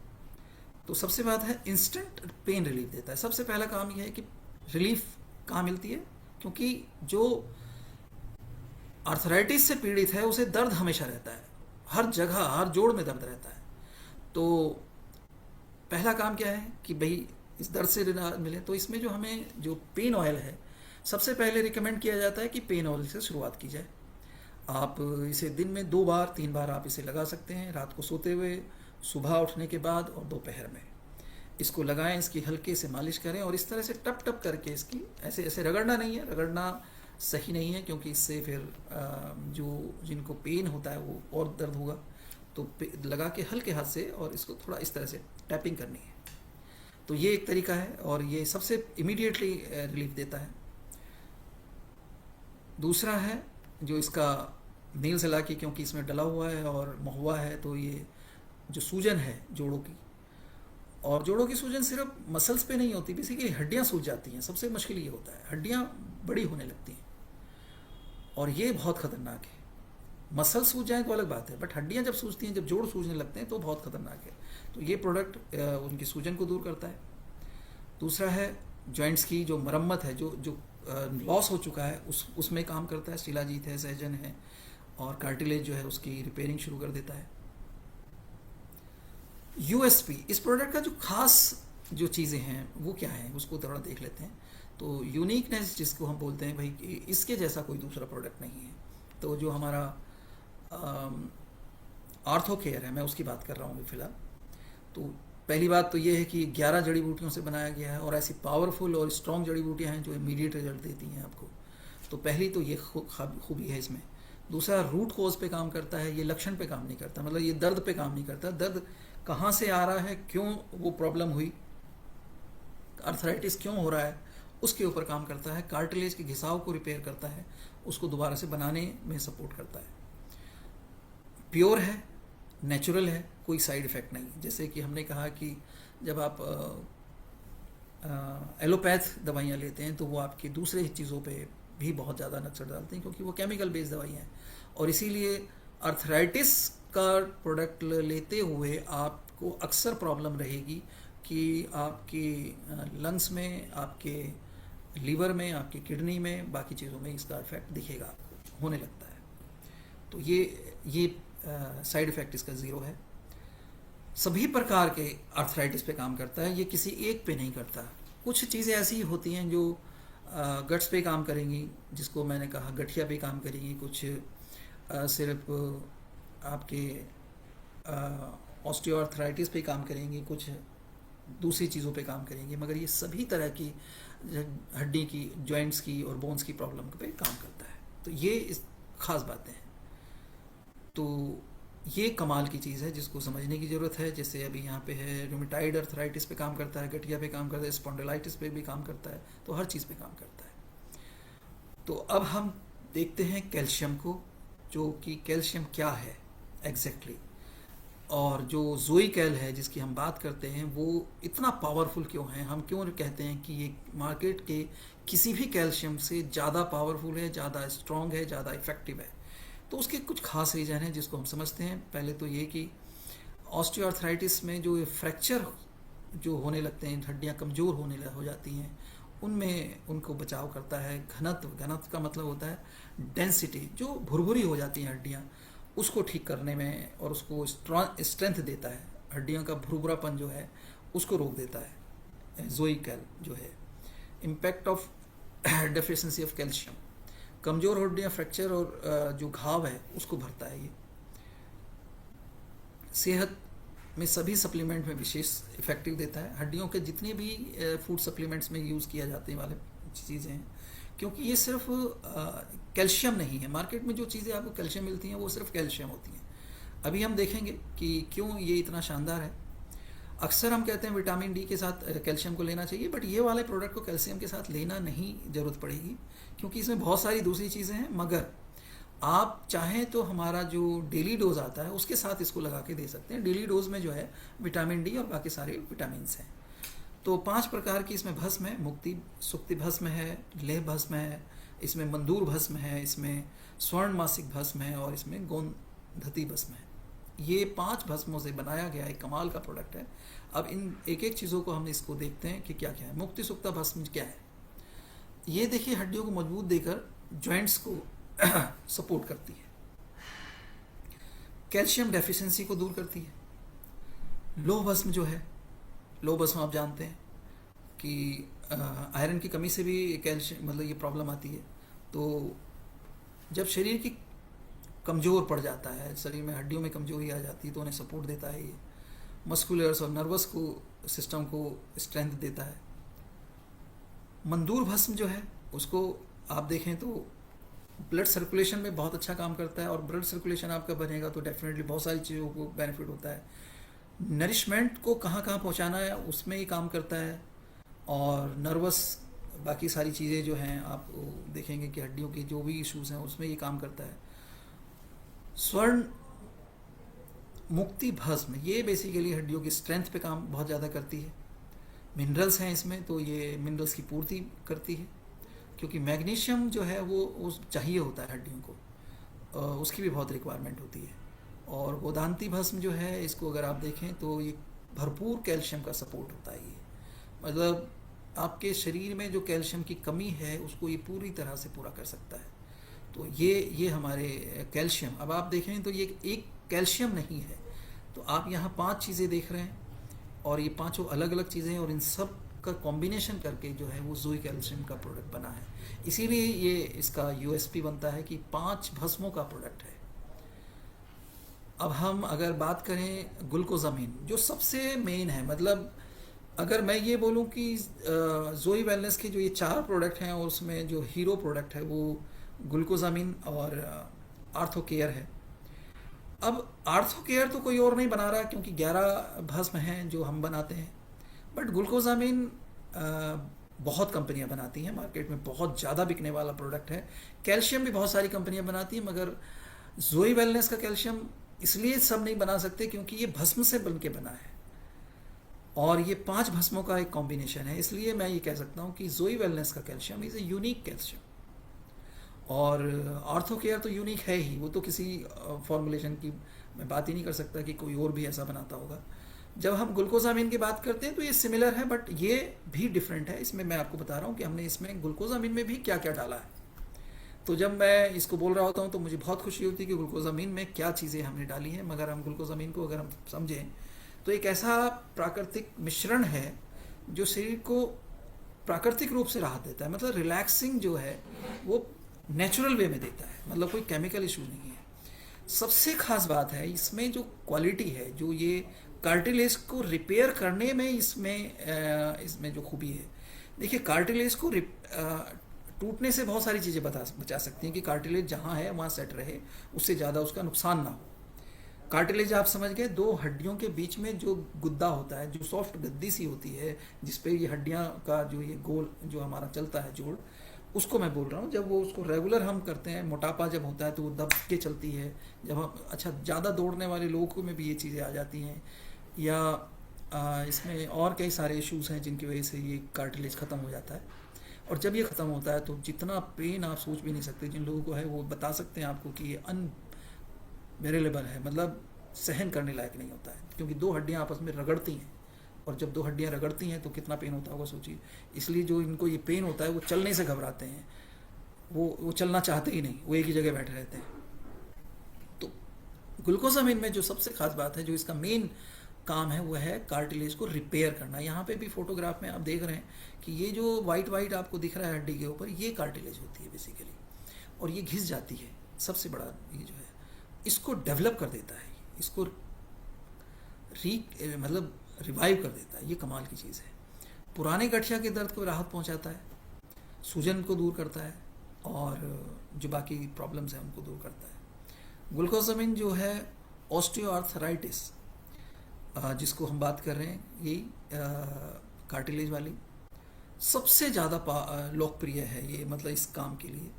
S2: तो सबसे बात है इंस्टेंट पेन रिलीफ देता है। सबसे पहला काम यह है कि रिलीफ कहाँ मिलती है, क्योंकि जो आर्थराइटिस से पीड़ित है उसे दर्द हमेशा रहता है, हर जगह हर जोड़ में दर्द रहता है। तो पहला काम क्या है कि भाई इस दर्द से मिले, तो इसमें जो हमें जो पेन ऑयल है, सबसे पहले रिकमेंड किया जाता है कि पेन ऑयल से शुरुआत की जाए। आप इसे दिन में 2 बार 3 बार आप इसे लगा सकते हैं, रात को सोते हुए, सुबह उठने के बाद और दोपहर में इसको लगाएं। इसकी हल्के से मालिश करें, और इस तरह से टप टप करके इसकी ऐसे ऐसे रगड़ना नहीं है, रगड़ना सही नहीं है, क्योंकि इससे फिर जो जिनको पेन होता है वो और दर्द होगा। तो लगा के हल्के हाथ से, और इसको थोड़ा इस तरह से टैपिंग करनी है। तो ये एक तरीका है, और ये सबसे इमीडिएटली रिलीफ देता है। दूसरा है जो इसका नील से लाके, क्योंकि इसमें डला हुआ है और महुआ है, तो ये जो सूजन है जोड़ों की, और जोड़ों की सूजन सिर्फ मसल्स पे नहीं होती, बेसिकली हड्डियाँ सूज जाती हैं। सबसे मुश्किल ये होता है, हड्डियाँ बड़ी होने लगती हैं, और ये बहुत खतरनाक है। मसल सूज जाए तो अलग बात है, बट हड्डियाँ जब सूजती हैं, जब जोड़ सूजने लगते हैं, तो बहुत खतरनाक है। तो ये प्रोडक्ट उनकी सूजन को दूर करता है। दूसरा है जॉइंट्स की जो मरम्मत है, जो जो लॉस हो चुका है, उसमें काम करता है। शिलाजीत है, सहजन है, और कार्टिलेज जो है उसकी रिपेयरिंग शुरू कर देता है। यूएसपी, इस प्रोडक्ट का जो खास जो चीज़ें हैं वो क्या है, उसको थोड़ा देख लेते हैं। तो यूनिकनेस जिसको हम बोलते हैं, भाई इसके जैसा कोई दूसरा प्रोडक्ट नहीं है। तो जो हमारा आर्थो केयर है, मैं उसकी बात कर रहा हूँ फिलहाल। तो पहली बात तो ये है कि 11 जड़ी बूटियों से बनाया गया है, और ऐसी पावरफुल और स्ट्रॉन्ग जड़ी बूटियाँ हैं जो इमीडिएट रिजल्ट देती हैं आपको। तो पहली तो ये खूबी है इसमें। दूसरा, रूट कोज पे काम करता है, ये लक्षण पे काम नहीं करता, मतलब ये दर्द पे काम नहीं करता। दर्द कहाँ से आ रहा है, क्यों वो प्रॉब्लम हुई, अर्थराइटिस क्यों हो रहा है, उसके ऊपर काम करता है। कार्टिलेज के घिसाव को रिपेयर करता है, उसको दोबारा से बनाने में सपोर्ट करता है। प्योर है, नेचुरल है, कोई साइड इफ़ेक्ट नहीं। जैसे कि हमने कहा कि जब आप एलोपैथ दवाइयाँ लेते हैं तो वो आपकी दूसरे चीज़ों पे भी बहुत ज़्यादा नक्सर डालते हैं, क्योंकि वो केमिकल बेस्ड दवाइयाँ हैं। और इसीलिए अर्थराइटिस का प्रोडक्ट लेते हुए आपको अक्सर प्रॉब्लम रहेगी कि आपके लंग्स में, आपके लीवर में, आपकी किडनी में, बाकी चीज़ों में इसका इफेक्ट दिखेगा, आपको होने लगता है। तो ये साइड इफ़ेक्ट इसका ज़ीरो है। सभी प्रकार के आर्थराइटिस पे काम करता है, ये किसी एक पे नहीं करता। कुछ चीज़ें ऐसी होती हैं जो गट्स पे काम करेंगी, जिसको मैंने कहा गठिया पे काम करेंगी, कुछ सिर्फ आपके ऑस्टियोआर्थराइटिस पे काम करेंगी, कुछ दूसरी चीज़ों पे काम करेंगी, मगर ये सभी तरह की हड्डी की, जॉइंट्स की और बोन्स की प्रॉब्लम पे काम करता है। तो ये इस खास बातें हैं। तो ये कमाल की चीज़ है जिसको समझने की ज़रूरत है। जैसे अभी यहाँ पे है, रूमेटाइड अर्थराइटिस पे काम करता है, गठिया पे काम करता है, स्पॉन्डिलाइटिस पे भी काम करता है, तो हर चीज़ पे काम करता है। तो अब हम देखते हैं कैल्शियम को, जो कि कैल्शियम क्या है एग्जैक्टली, और जो जोई कैल है जिसकी हम बात करते हैं, वो इतना पावरफुल क्यों है, हम क्यों कहते हैं कि ये मार्केट के किसी भी कैल्शियम से ज़्यादा पावरफुल है, ज़्यादा स्ट्रॉन्ग है, ज़्यादा इफेक्टिव है। तो उसके कुछ खास रीज़न हैं जिसको हम समझते हैं। पहले तो ये कि ऑस्टियोआर्थराइटिस में जो फ्रैक्चर जो होने लगते हैं, हड्डियाँ कमज़ोर हो जाती हैं, उनमें उनको बचाव करता है। घनत्व का मतलब होता है डेंसिटी, जो भुरभुरी हो जाती हैं हड्डियाँ, उसको ठीक करने में, और उसको स्ट्रेंथ देता है। हड्डियों का भुरभुरापन जो है उसको रोक देता है जोई कैल जो है। Impact of deficiency of calcium, कमज़ोर हड्डियाँ, फ्रैक्चर और जो घाव है उसको भरता है ये। सेहत में सभी सप्लीमेंट में विशेष इफेक्टिव देता है। हड्डियों के जितने भी फूड सप्लीमेंट्स में यूज़ किया जाते वाले चीज़ें हैं, क्योंकि ये सिर्फ कैल्शियम नहीं है। मार्केट में जो चीज़ें आपको कैल्शियम मिलती हैं वो सिर्फ कैल्शियम होती हैं। अभी हम देखेंगे कि क्यों ये इतना शानदार है। अक्सर हम कहते हैं विटामिन डी के साथ कैल्शियम को लेना चाहिए, बट ये वाले प्रोडक्ट को कैल्शियम के साथ लेना नहीं ज़रूरत पड़ेगी, क्योंकि इसमें बहुत सारी दूसरी चीज़ें हैं। मगर आप चाहें तो हमारा जो डेली डोज आता है उसके साथ इसको लगा के दे सकते हैं। डेली डोज में जो है विटामिन डी और बाकी सारे विटामिन हैं। तो 5 प्रकार की इसमें भस्म है। मुक्ति सुक्ति भस्म है, लेह भस्म है, इसमें मंदूर भस्म है, इसमें स्वर्ण मासिक भस्म है, और इसमें गोंधती भस्म है। ये 5 भस्मों से बनाया गया एक कमाल का प्रोडक्ट है। अब इन एक एक चीज़ों को हम इसको देखते हैं कि क्या क्या है। मुक्ति सुक्ता भस्म क्या है? ये देखिए, हड्डियों को मजबूत देकर जॉइंट्स को सपोर्ट करती है, कैल्शियम डेफिशिएंसी को दूर करती है। लोह भस्म जो है, लोह भस्म आप जानते हैं कि आयरन की कमी से भी कैल्शियम, मतलब ये प्रॉब्लम आती है। तो जब शरीर की कमज़ोर पड़ जाता है, शरीर में हड्डियों में कमजोरी आ जाती है, तो उन्हें सपोर्ट देता है ये। मस्कुलर्स और नर्वस को सिस्टम को स्ट्रेंथ देता है। मंदूर भस्म जो है उसको आप देखें तो ब्लड सर्कुलेशन में बहुत अच्छा काम करता है, और ब्लड सर्कुलेशन आपका बनेगा तो डेफिनेटली बहुत सारी चीज़ों को बेनिफिट होता है। नरिशमेंट को कहाँ कहाँ पहुँचाना है उसमें ही काम करता है, और नर्वस बाकी सारी चीज़ें जो हैं आप देखेंगे कि हड्डियों की जो भी इश्यूज़ हैं उसमें ये काम करता है। स्वर्ण मुक्ति भस्म ये बेसिकली हड्डियों की स्ट्रेंथ पे काम बहुत ज़्यादा करती है। मिनरल्स हैं इसमें, तो ये मिनरल्स की पूर्ति करती है, क्योंकि मैग्नीशियम जो है वो उस चाहिए होता है हड्डियों को, उसकी भी बहुत रिक्वायरमेंट होती है। और गोदांती भस्म जो है, इसको अगर आप देखें तो ये भरपूर कैल्शियम का सपोर्ट होता है। ये मतलब आपके शरीर में जो कैल्शियम की कमी है उसको ये पूरी तरह से पूरा कर सकता है। तो ये हमारे कैल्शियम, अब आप देखें तो ये एक कैल्शियम नहीं है, तो आप यहाँ 5 चीज़ें देख रहे हैं और ये पांचों अलग अलग चीज़ें हैं, और इन सब का कॉम्बिनेशन करके जो है वो जोई कैल्शियम का प्रोडक्ट बना है। इसीलिए ये इसका यूएसपी बनता है कि 5 भस्मों का प्रोडक्ट है। अब हम अगर बात करें ग्लूकोजामिन, जो सबसे मेन है, मतलब अगर मैं ये बोलूं कि जोई वेलनेस के जो ये 4 प्रोडक्ट हैं और उसमें जो हीरो प्रोडक्ट है वो ग्लूकोजामिन और आर्थो केयर है। अब आर्थो केयर तो कोई और नहीं बना रहा, क्योंकि 11 भस्म हैं जो हम बनाते हैं, बट ग्लूकोजामिन बहुत कंपनियां बनाती हैं, मार्केट में बहुत ज़्यादा बिकने वाला प्रोडक्ट है। कैल्शियम भी बहुत सारी कंपनियां बनाती हैं, मगर जोई वेलनेस का कैल्शियम इसलिए सब नहीं बना सकते क्योंकि ये भस्म से बन के बना है और ये 5 भस्मों का एक कॉम्बिनेशन है। इसलिए मैं ये कह सकता हूँ कि जोई वेलनेस का calcium is a unique calcium. और आर्थो केयर तो यूनिक है ही, वो तो किसी फॉर्मुलेशन की मैं बात ही नहीं कर सकता कि कोई और भी ऐसा बनाता होगा। जब हम ग्लूकोजामिन की बात करते हैं तो ये सिमिलर है, बट ये भी डिफरेंट है। इसमें मैं आपको बता रहा हूँ कि हमने इसमें ग्लूकोजामिन में भी क्या क्या डाला है। तो जब मैं इसको बोल रहा होता हूँ तो मुझे बहुत खुशी होती है कि ग्लूकोजामिन में क्या चीज़ें हमने डाली हैं। मगर हम ग्लूकोजामिन को अगर हम समझें तो एक ऐसा प्राकृतिक मिश्रण है जो शरीर को प्राकृतिक रूप से राहत देता है, मतलब रिलैक्सिंग जो है वो नेचुरल वे में देता है, मतलब कोई केमिकल इशू नहीं है। सबसे खास बात है इसमें जो क्वालिटी है, जो ये कार्टिलेज को रिपेयर करने में इसमें जो खूबी है। देखिए, कार्टिलेज को टूटने से बहुत सारी चीज़ें बचा सकती हैं कि कार्टिलेज जहाँ है वहाँ सेट रहे, उससे ज़्यादा उसका नुकसान ना हो। कार्टिलेज आप समझ गए, 2 हड्डियों के बीच में जो गुद्दा होता है, जो सॉफ्ट गद्दी सी होती है जिसपे ये हड्डियाँ का जो ये गोल जो हमारा चलता है जोड़, उसको मैं बोल रहा हूँ। जब वो उसको रेगुलर हम करते हैं, मोटापा जब होता है तो वो दब के चलती है। जब हम ज़्यादा दौड़ने वाले लोगों में भी ये चीज़ें आ जाती हैं, या इसमें और कई सारे इश्यूज़ हैं जिनकी वजह से ये कार्टिलेज ख़त्म हो जाता है। और जब ये ख़त्म होता है तो जितना पेन आप सोच भी नहीं सकते। जिन लोगों को है वो बता सकते हैं आपको कि ये अनबेरेलेबल है, मतलब सहन करने लायक नहीं होता है, क्योंकि 2 हड्डियाँ आपस में रगड़ती हैं, और जब 2 हड्डियाँ रगड़ती हैं तो कितना पेन होता होगा सोचिए। इसलिए जो इनको ये पेन होता है वो चलने से घबराते हैं, वो चलना चाहते ही नहीं, वो एक ही जगह बैठे रहते हैं। तो ग्लूकोजामिन में जो सबसे खास बात है, जो इसका मेन काम है, वो है कार्टिलेज को रिपेयर करना। यहाँ पे भी फोटोग्राफ में आप देख रहे हैं कि ये जो वाइट वाइट आपको दिख रहा है हड्डी के ऊपर, ये कार्टिलेज होती है बेसिकली, और ये घिस जाती है। सबसे बड़ा ये जो है इसको डेवलप कर देता है, इसको मतलब रिवाइव कर देता है। ये कमाल की चीज़ है। पुराने गठिया के दर्द को राहत पहुंचाता है, सूजन को दूर करता है, और जो बाकी प्रॉब्लम्स हैं उनको दूर करता है। ग्लूकोजामिन जो है ऑस्टियोआर्थराइटिस जिसको हम बात कर रहे हैं, यही कार्टिलेज वाली, सबसे ज़्यादा लोकप्रिय है ये, मतलब इस काम के लिए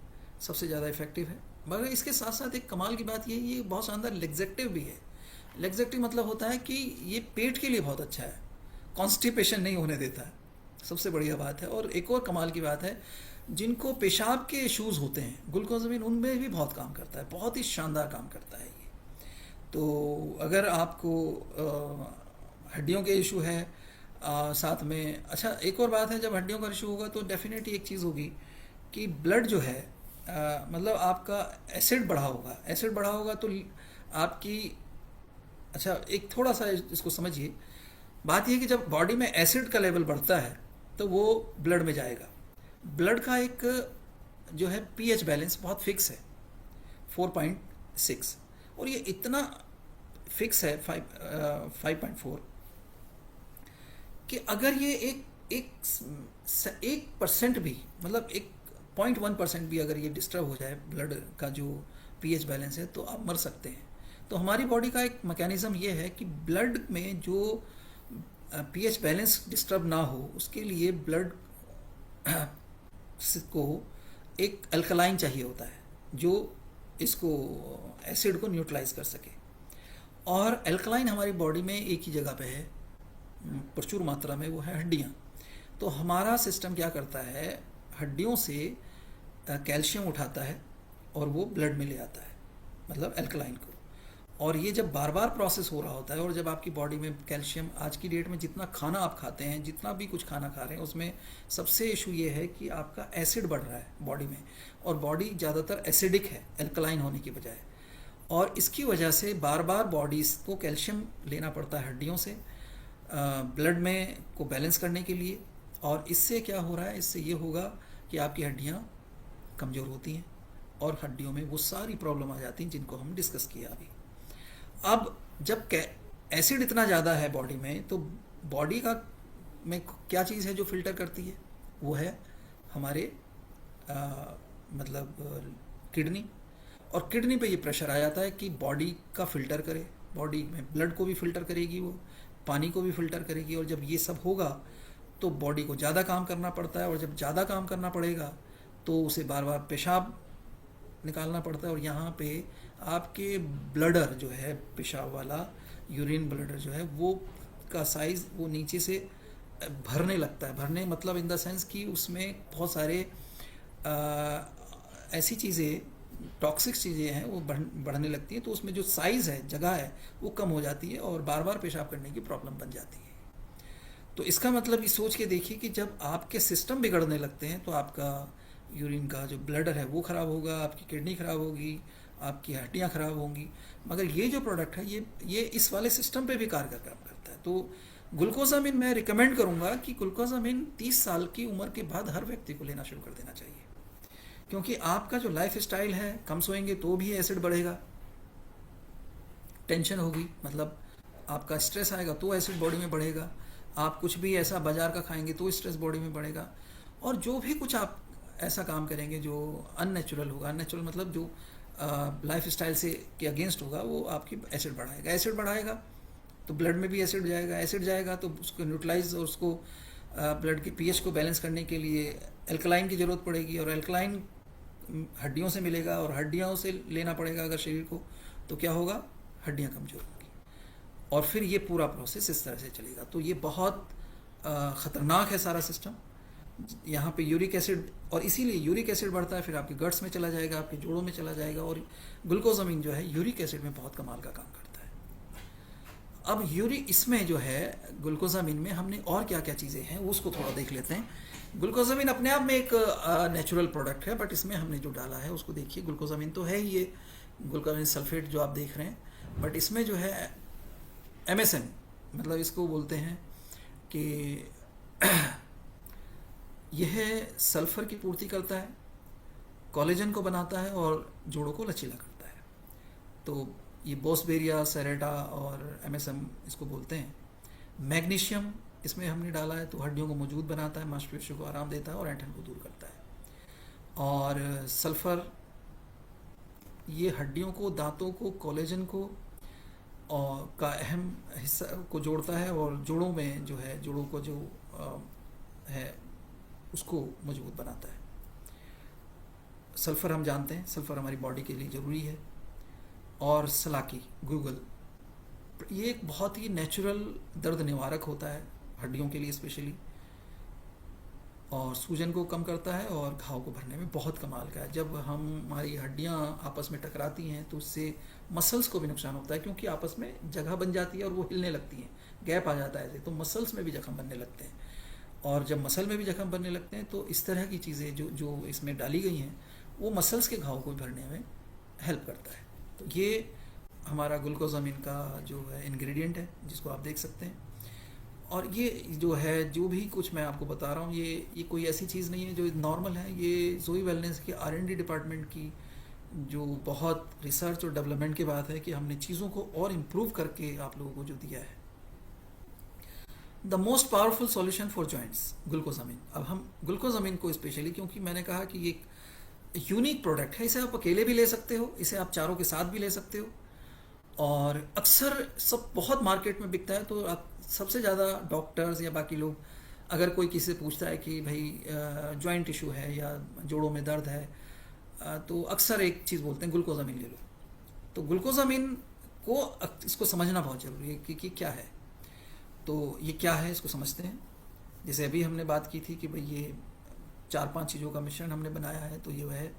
S2: सबसे ज़्यादा इफेक्टिव है। मगर इसके साथ साथ एक कमाल की बात ये बहुत शानदार लेग्जेक्टिव भी है। लेग्जेक्टिव मतलब होता है कि ये पेट के लिए बहुत अच्छा है, कॉन्स्टिपेशन नहीं होने देता है, सबसे बढ़िया बात है। और एक और कमाल की बात है, जिनको पेशाब के इश्यूज़ होते हैं, ग्लूकोजामिन उनमें भी बहुत काम करता है, बहुत ही शानदार काम करता है ये। तो अगर आपको हड्डियों के इशू है, साथ में अच्छा एक और बात है, जब हड्डियों का इशू होगा तो डेफिनेटली एक चीज़ होगी कि ब्लड जो है मतलब आपका एसिड बढ़ा होगा। एसिड बढ़ा होगा तो आपकी, अच्छा एक थोड़ा सा इसको समझिए। बात यह कि जब बॉडी में एसिड का लेवल बढ़ता है तो वो ब्लड में जाएगा। ब्लड का एक जो है पीएच बैलेंस बहुत फिक्स है, 4.6, और ये इतना फिक्स है 5.4 कि अगर ये एक परसेंट भी, मतलब 1.1% भी अगर ये डिस्टर्ब हो जाए ब्लड का जो पीएच बैलेंस है, तो आप मर सकते हैं। तो हमारी बॉडी का एक मैकेनिज्म ये है कि ब्लड में जो पीएच बैलेंस डिस्टर्ब ना हो, उसके लिए ब्लड को एक अल्कलाइन चाहिए होता है, जो इसको एसिड को न्यूट्रलाइज कर सके। और एल्कलाइन हमारी बॉडी में एक ही जगह पे है प्रचुर मात्रा में, वो है हड्डियाँ। तो हमारा सिस्टम क्या करता है, हड्डियों से कैल्शियम उठाता है और वो ब्लड में ले आता है, मतलब एल्कलाइन को। और ये जब बार बार प्रोसेस हो रहा होता है, और जब आपकी बॉडी में कैल्शियम, आज की डेट में जितना खाना आप खाते हैं, जितना भी कुछ खाना खा रहे हैं, उसमें सबसे इशू ये है कि आपका एसिड बढ़ रहा है बॉडी में, और बॉडी ज़्यादातर एसिडिक है एल्कलाइन होने की बजाय। और इसकी वजह से बार बार बॉडीज़ को कैल्शियम लेना पड़ता है हड्डियों से ब्लड में को बैलेंस करने के लिए। और इससे क्या हो रहा है, इससे ये होगा कि आपकी हड्डियाँ कमज़ोर होती हैं और हड्डियों में वो सारी प्रॉब्लम आ जाती हैं जिनको हम डिस्कस किया अभी। अब जब एसिड इतना ज़्यादा है बॉडी में, तो बॉडी का में क्या चीज़ है जो फिल्टर करती है, वो है हमारे मतलब किडनी। और किडनी पे ये प्रेशर आ जाता है कि बॉडी का फिल्टर करे, बॉडी में ब्लड को भी फिल्टर करेगी, वो पानी को भी फिल्टर करेगी। और जब ये सब होगा तो बॉडी को ज़्यादा काम करना पड़ता है, और जब ज़्यादा काम करना पड़ेगा तो उसे बार बार पेशाब निकालना पड़ता है। और यहाँ पे आपके ब्लडर जो है, पेशाब वाला यूरिन ब्लडर जो है, वो का साइज़ वो नीचे से भरने लगता है। भरने मतलब इन द सेंस कि उसमें बहुत सारे ऐसी चीज़ें, टॉक्सिक चीज़ें हैं, वो बढ़ने लगती हैं। तो उसमें जो साइज़ है, जगह है, वो कम हो जाती है और बार बार पेशाब करने की प्रॉब्लम बन जाती है। तो इसका मतलब ये सोच के देखिए कि जब आपके सिस्टम बिगड़ने लगते हैं तो आपका यूरिन का जो ब्लडर है वो ख़राब होगा, आपकी किडनी ख़राब होगी, आपकी हड्डियाँ ख़राब होंगी। मगर ये जो प्रोडक्ट है ये इस वाले सिस्टम पे भी कारगर काम करता है। तो ग्लूकोजामिन मैं रिकमेंड करूँगा कि ग्लूकोजामिन 30 साल की उम्र के बाद हर व्यक्ति को लेना शुरू कर देना चाहिए, क्योंकि आपका जो लाइफ स्टाइल है, कम सोएंगे तो भी एसिड बढ़ेगा, टेंशन होगी, मतलब आपका स्ट्रेस आएगा तो एसिड बॉडी में बढ़ेगा, आप कुछ भी ऐसा बाजार का खाएंगे तो स्ट्रेस बॉडी में बढ़ेगा, और जो भी कुछ आप ऐसा काम करेंगे जो अननेचुरल होगा, अननेचुरल मतलब जो लाइफ स्टाइल से के अगेंस्ट होगा, वो आपकी एसिड बढ़ाएगा। एसिड बढ़ाएगा तो ब्लड में भी एसिड जाएगा, एसिड जाएगा तो उसको न्यूट्रलाइज और उसको ब्लड की पीएच को बैलेंस करने के लिए एल्कलाइन की ज़रूरत पड़ेगी, और एल्कलाइन हड्डियों से मिलेगा, और हड्डियों से लेना पड़ेगा अगर शरीर को, तो क्या होगा, हड्डियाँ कमज़ोर होंगी। और फिर ये पूरा प्रोसेस इस तरह से चलेगा। तो ये बहुत ख़तरनाक है सारा सिस्टम। यहाँ पे यूरिक एसिड, और इसीलिए यूरिक एसिड बढ़ता है, फिर आपके गट्स में चला जाएगा, आपके जोड़ों में चला जाएगा, और ग्लूकोजामिन जो है यूरिक एसिड में बहुत कमाल का काम करता है। अब यूरिक इसमें जो है ग्लूकोजामिन में हमने और क्या क्या चीज़ें हैं उसको थोड़ा देख लेते हैं। ग्लूकोजामिन अपने आप में एक नेचुरल प्रोडक्ट है, बट इसमें हमने जो डाला है उसको देखिए। ग्लूकोजामिन तो है ही ये ग्लूकोजामिन सल्फेट जो आप देख रहे हैं, बट इसमें जो है MSM, मतलब इसको बोलते हैं कि यह सल्फर की पूर्ति करता है, कोलेजन को बनाता है और जोड़ों को लचीला करता है। तो ये बोसबेरिया, सेरेटा और MSM इसको बोलते हैं। मैग्नीशियम इसमें हमने डाला है, तो हड्डियों को मजबूत बनाता है, मांसपेशियों को आराम देता है और ऐंठन को दूर करता है। और सल्फर ये हड्डियों को, दांतों को, कोलेजन को और का अहम हिस्सा को जोड़ता है, और जोड़ों में जो है, जोड़ों को जो है उसको मजबूत बनाता है। सल्फ़र हम जानते हैं, सल्फ़र हमारी बॉडी के लिए ज़रूरी है। और सलाकी, गूगल, ये एक बहुत ही नेचुरल दर्द निवारक होता है हड्डियों के लिए स्पेशली, और सूजन को कम करता है और घाव को भरने में बहुत कमाल का है। जब हमारी हड्डियाँ आपस में टकराती हैं तो उससे मसल्स को भी नुकसान होता है, क्योंकि आपस में जगह बन जाती है और वो हिलने लगती हैं, गैप आ जाता है ऐसे, तो मसल्स में भी जख्म बनने लगते हैं। और जब मसल में भी जख्म बनने लगते हैं तो इस तरह की चीज़ें जो इसमें डाली गई हैं वो मसल्स के घाव को भरने में हेल्प करता है। तो ये हमारा ग्लूकोजामिन का जो है इंग्रेडिएंट है, जिसको आप देख सकते हैं। और ये जो है, जो भी कुछ मैं आपको बता रहा हूँ, ये कोई ऐसी चीज़ नहीं है जो नॉर्मल है। ये जोई वेलनेस के R&D डिपार्टमेंट की जो बहुत रिसर्च और डेवलपमेंट की बात है कि हमने चीज़ों को और इम्प्रूव करके आप लोगों को जो दिया है। The most powerful solution for joints, glucosamine. अब हम ग्लूकोजामिन को स्पेशली, क्योंकि मैंने कहा कि ये एक यूनिक प्रोडक्ट है, इसे आप अकेले भी ले सकते हो, इसे आप चारों के साथ भी ले सकते हो, और अक्सर सब बहुत मार्केट में बिकता है। तो आप सबसे ज़्यादा डॉक्टर्स या बाकी लोग, अगर कोई किसी से पूछता है कि भाई जॉइंट इशू है या जोड़ों में दर्द है, तो अक्सर एक चीज़ बोलते हैं ग्लूकोजामिन ले लो। तो ग्लूकोजामिन को इसको समझना बहुत ज़रूरी है कि क्या है। तो ये क्या है इसको समझते हैं। जैसे अभी हमने बात की थी कि भाई ये 4-5 चीज़ों का मिश्रण हमने बनाया है, तो ये वह है।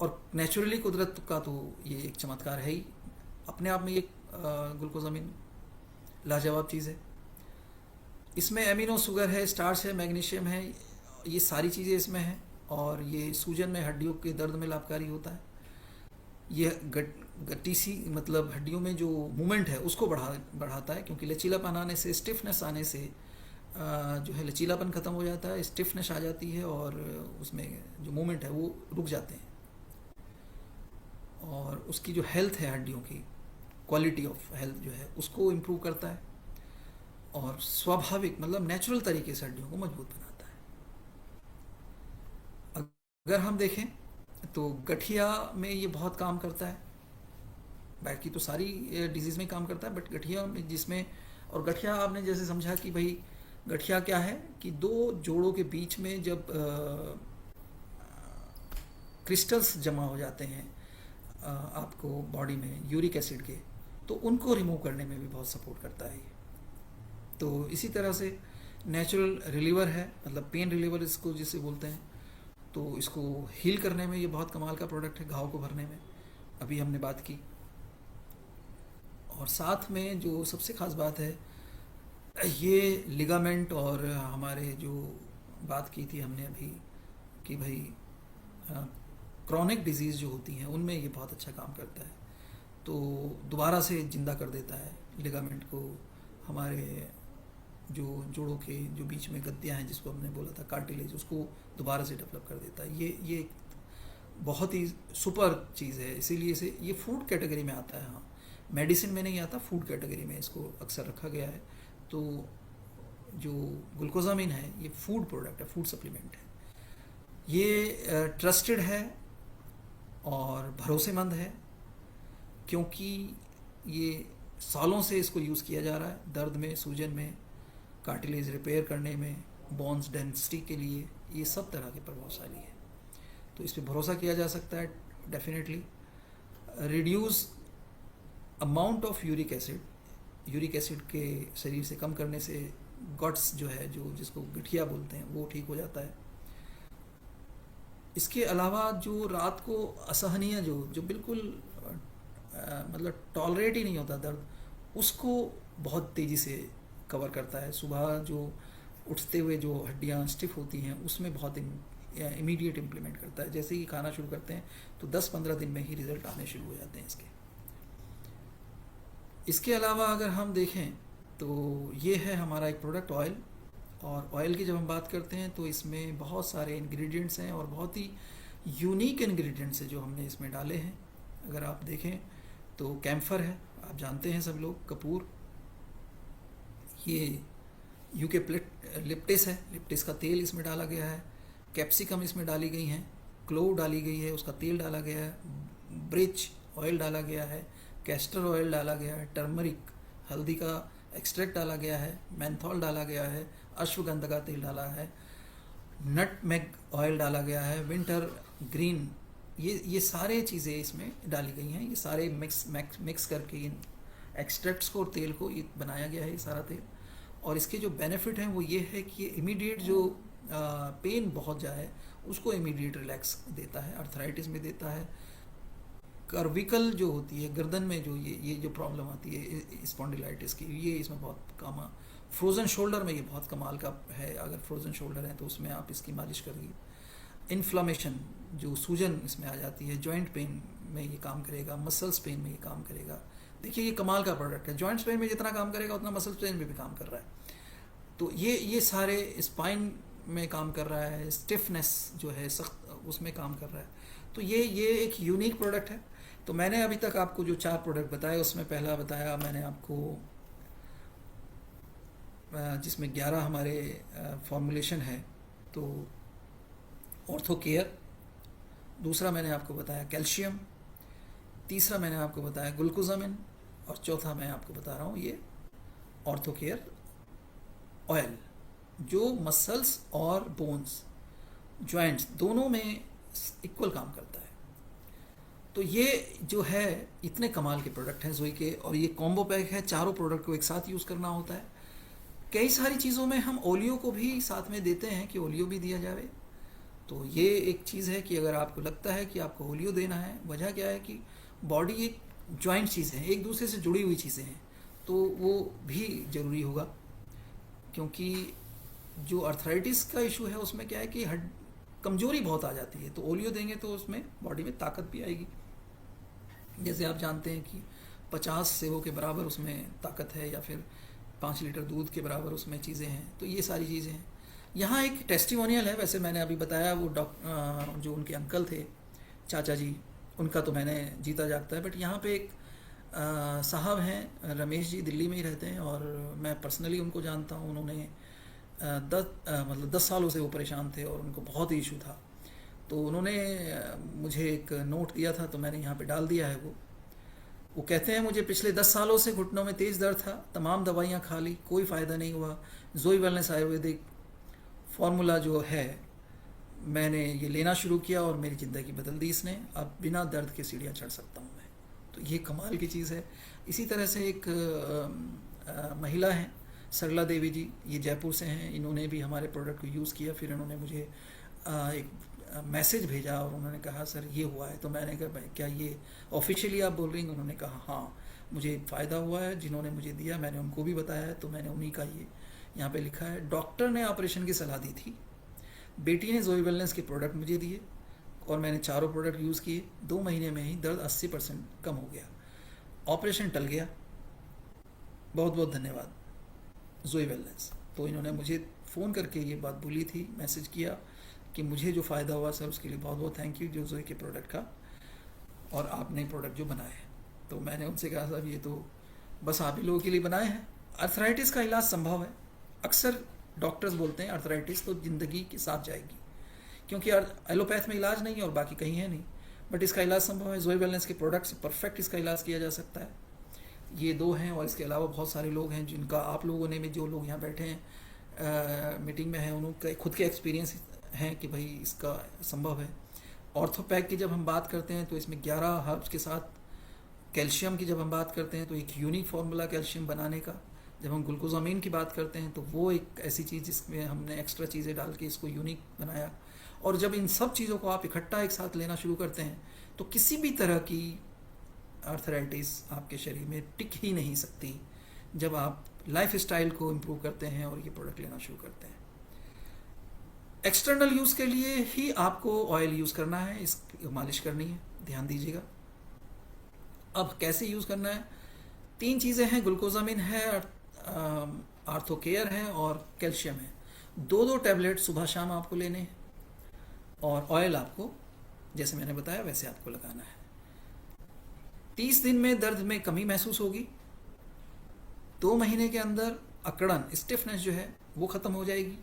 S2: और नेचुरली कुदरत का तो ये एक चमत्कार है ही अपने आप में। ये ग्लूकोजामिन लाजवाब चीज़ है। इसमें एमिनो शुगर है, स्टार्च है, मैग्नीशियम है, ये सारी चीज़ें इसमें हैं। और ये सूजन में, हड्डियों के दर्द में लाभकारी होता है। ये गट्टी सी मतलब हड्डियों में जो मूवमेंट है उसको बढ़ाता है, क्योंकि लचीलापन आने से, स्टिफनेस आने से जो है लचीलापन ख़त्म हो जाता है, स्टिफनेस आ जाती है और उसमें जो मूवमेंट है वो रुक जाते हैं। और उसकी जो हेल्थ है, हड्डियों की क्वालिटी ऑफ हेल्थ जो है उसको इम्प्रूव करता है। और स्वाभाविक मतलब नेचुरल तरीके से हड्डियों को मजबूत बनाता है। अगर हम देखें तो गठिया में ये बहुत काम करता है। बाकी तो सारी डिजीज़ में काम करता है, बट गठिया में जिसमें, और गठिया आपने जैसे समझा कि भाई गठिया क्या है कि दो जोड़ों के बीच में जब क्रिस्टल्स जमा हो जाते हैं आपको बॉडी में यूरिक एसिड के, तो उनको रिमूव करने में भी बहुत सपोर्ट करता है ये। तो इसी तरह से नेचुरल रिलीवर है, मतलब पेन रिलीवर इसको जिसे बोलते हैं। तो इसको हील करने में ये बहुत कमाल का प्रोडक्ट है, घाव को भरने में अभी हमने बात की। और साथ में जो सबसे ख़ास बात है, ये लिगामेंट और हमारे जो बात की थी हमने अभी कि भाई क्रॉनिक डिजीज़ जो होती हैं उनमें ये बहुत अच्छा काम करता है। तो दोबारा से जिंदा कर देता है लिगामेंट को, हमारे जो जोड़ों के जो बीच में गद्दियाँ हैं जिसको हमने बोला था कार्टिलेज, उसको दोबारा से डेवलप कर देता है। ये बहुत ही सुपर चीज़ है, इसीलिए इसे ये फूड कैटेगरी में आता है। हाँ, मेडिसिन में नहीं आता, फूड कैटेगरी में इसको अक्सर रखा गया है। तो जो ग्लूकोजामिन है ये फूड प्रोडक्ट है, फूड सप्लीमेंट है। ये ट्रस्टेड है और भरोसेमंद है, क्योंकि ये सालों से इसको यूज़ किया जा रहा है दर्द में, सूजन में, कार्टिलेज रिपेयर करने में, बोन्स डेंसिटी के लिए, ये सब तरह के प्रभावशाली है। तो इस पर भरोसा किया जा सकता है definitely. Reduce amount of uric acid के शरीर से कम करने से गट्स जो है, जो जिसको गठिया बोलते हैं, वो ठीक हो जाता है। इसके अलावा जो रात को असहनीय जो बिल्कुल मतलब टॉलरेट ही नहीं होता दर्द, उसको बहुत तेज़ी से कवर करता है। सुबह जो उठते हुए जो हड्डियाँ स्टिफ होती हैं उसमें बहुत इमीडिएट इम्प्लीमेंट करता है। जैसे ही खाना शुरू करते हैं तो 10-15 दिन में ही रिजल्ट आने शुरू हो जाते हैं इसके अलावा अगर हम देखें तो ये है हमारा एक प्रोडक्ट ऑयल। और ऑयल की जब हम बात करते हैं तो इसमें बहुत सारे इंग्रेडिएंट्स हैं और बहुत ही यूनिक इंग्रेडिएंट्स हैं जो हमने इसमें डाले हैं। अगर आप देखें तो कैम्फर है, आप जानते हैं सब लोग, कपूर, ये लिप्टिस है, लिप्टिस का तेल इसमें डाला गया है, कैप्सिकम इसमें डाली गई हैं, क्लोव डाली गई है, उसका तेल डाला गया है, ब्रिच ऑयल डाला गया है, कैस्टर ऑयल डाला गया है, टर्मरिक हल्दी का एक्सट्रैक्ट डाला गया है, मेंथॉल डाला गया है, अश्वगंधा का तेल डाला है, नटमेग ऑयल डाला गया है, विंटर ग्रीन, ये सारे चीज़ें इसमें डाली गई हैं। ये सारे मिक्स करके इन एक्सट्रैक्ट्स को और तेल को ये बनाया गया है, ये सारा तेल। और इसके जो बेनिफिट हैं वो ये है कि ये इमीडिएट जो पेन बहुत जाए उसको इमीडिएट रिलैक्स देता है, अर्थराइटिस में देता है, कर्विकल जो होती है गर्दन में जो ये जो प्रॉब्लम आती है स्पॉन्डिलाइटिस की, ये इसमें बहुत काम। फ्रोज़न शोल्डर में ये बहुत कमाल का है, अगर फ्रोज़न शोल्डर है तो उसमें आप इसकी मालिश करिए। इन्फ्लामेशन जो सूजन इसमें आ जाती है, जॉइंट पेन में ये काम करेगा, मसल्स पेन में ये काम करेगा। देखिए ये कमाल का प्रोडक्ट है, जॉइंट्स पेन में जितना काम करेगा उतना मसल्स पेन में भी काम कर रहा है। तो ये सारे स्पाइन में काम कर रहा है, स्टिफनेस जो है सख्त उसमें काम कर रहा है। तो ये एक यूनिक प्रोडक्ट है। तो मैंने अभी तक आपको जो 4 प्रोडक्ट बताए उसमें पहला बताया मैंने आपको जिसमें 11 हमारे फॉर्मुलेशन है, तो ऑर्थो केयर, दूसरा मैंने आपको बताया कैल्शियम, तीसरा मैंने आपको बताया ग्लूकोजामिन, और चौथा मैं आपको बता रहा हूँ ये ऑर्थो केयर ऑयल, जो मसल्स और बोन्स, जॉइंट्स दोनों में इक्वल काम करता है। तो ये जो है इतने कमाल के प्रोडक्ट हैं जोई के, और ये कॉम्बो पैक है, चारों प्रोडक्ट को एक साथ यूज़ करना होता है। कई सारी चीज़ों में हम ओलियो को भी साथ में देते हैं कि ओलियो भी दिया जाए। तो ये एक चीज़ है कि अगर आपको लगता है कि आपको ओलियो देना है, वजह क्या है कि बॉडी एक जॉइंट चीज़ें हैं, एक दूसरे से जुड़ी हुई चीज़ें हैं, तो वो भी ज़रूरी होगा। क्योंकि जो अर्थराइटिस का इशू है उसमें क्या है कि हड कमजोरी बहुत आ जाती है, तो ओलियो देंगे तो उसमें बॉडी में ताकत भी आएगी। जैसे आप जानते हैं कि 50 सेवों के बराबर उसमें ताकत है, या फिर 5 लीटर दूध के बराबर उसमें चीज़ें हैं। तो ये सारी चीज़ें हैं। यहाँ एक टेस्टिमोनियल है, वैसे मैंने अभी बताया वो जो उनके अंकल थे, चाचा जी, उनका तो मैंने जीता जागता है। बट यहाँ पे एक साहब हैं, रमेश जी, दिल्ली में ही रहते हैं, और मैं पर्सनली उनको जानता हूँ। उन्होंने 10 सालों से वो परेशान थे और उनको बहुत ही इशू था। तो उन्होंने मुझे एक नोट दिया था, तो मैंने यहाँ पे डाल दिया है। वो कहते हैं, मुझे पिछले 10 सालों से घुटनों में तेज़ दर्द था, तमाम दवाइयाँ खा ली, कोई फ़ायदा नहीं हुआ। जोई वेलनेस आयुर्वेदिक फार्मूला जो है, मैंने ये लेना शुरू किया और मेरी ज़िंदगी बदल दी इसने। अब बिना दर्द के सीढ़ियाँ चढ़ सकता हूँ मैं। तो ये कमाल की चीज़ है। इसी तरह से एक महिला हैं, सरला देवी जी, ये जयपुर से हैं। इन्होंने भी हमारे प्रोडक्ट को यूज़ किया, फिर इन्होंने मुझे एक मैसेज भेजा और उन्होंने कहा सर ये हुआ है। तो मैंने कहा भाई क्या ये ऑफिशियली आप बोल रही हैं? उन्होंने कहा हाँ, मुझे फ़ायदा हुआ है, जिन्होंने मुझे दिया मैंने उनको भी बताया है। तो मैंने उन्हीं का ये यहाँ पे लिखा है। डॉक्टर ने ऑपरेशन की सलाह दी थी, बेटी ने जोई वेलनेस के प्रोडक्ट मुझे दिए और मैंने चारों प्रोडक्ट यूज़ किए। 2 महीने में ही दर्द 80% कम हो गया, ऑपरेशन टल गया। बहुत बहुत धन्यवाद जोई वेलनेस। तो इन्होंने मुझे फ़ोन करके ये बात बोली थी, मैसेज किया कि मुझे जो फ़ायदा हुआ सर उसके लिए बहुत बहुत थैंक यू, जो जोई के प्रोडक्ट का, और आपने प्रोडक्ट जो बनाए हैं। तो मैंने उनसे कहा साहब ये तो बस आप ही लोगों के लिए बनाए हैं। अर्थराइटिस का इलाज संभव है। अक्सर डॉक्टर्स बोलते हैं अर्थराइटिस तो ज़िंदगी के साथ जाएगी, क्योंकि एलोपैथ में इलाज नहीं है और बाकी कहीं है नहीं, बट इसका इलाज संभव है। जोई वेलनेस के प्रोडक्ट से परफेक्ट इसका इलाज किया जा सकता है। ये 2 हैं, और इसके अलावा बहुत सारे लोग हैं जिनका आप लोगों ने भी, जो लोग यहाँ बैठे हैं मीटिंग में हैं, उनके खुद के एक्सपीरियंस हैं कि भाई इसका संभव है। ऑर्थोपैक की जब हम बात करते हैं तो इसमें 11 हर्ब्स के साथ, कैल्शियम की जब हम बात करते हैं तो एक यूनिक फार्मूला कैल्शियम बनाने का। जब हम ग्लूकोजामीन की बात करते हैं तो वो एक ऐसी चीज़ जिसमें हमने एक्स्ट्रा चीज़ें डाल के इसको यूनिक बनाया। और जब इन सब चीज़ों को आप इकट्ठा एक साथ लेना शुरू करते हैं तो किसी भी तरह की आर्थराइटिस आपके शरीर में टिक ही नहीं सकती, जब आप लाइफ स्टाइल को इम्प्रूव करते हैं और ये प्रोडक्ट लेना शुरू करते हैं। एक्सटर्नल यूज़ के लिए ही आपको ऑयल यूज़ करना है, इस मालिश करनी है, ध्यान दीजिएगा। अब कैसे यूज़ करना है? 3 चीज़ें हैं, ग्लूकोजामिन है, आर्थोकेयर है और कैल्शियम है। 2-2 टैबलेट सुबह शाम आपको लेने हैं, और ऑयल आपको जैसे मैंने बताया वैसे आपको लगाना है। 30 दिन में दर्द में कमी महसूस होगी। 2 महीने के अंदर अकड़न, स्टिफनेस जो है वो ख़त्म हो जाएगी।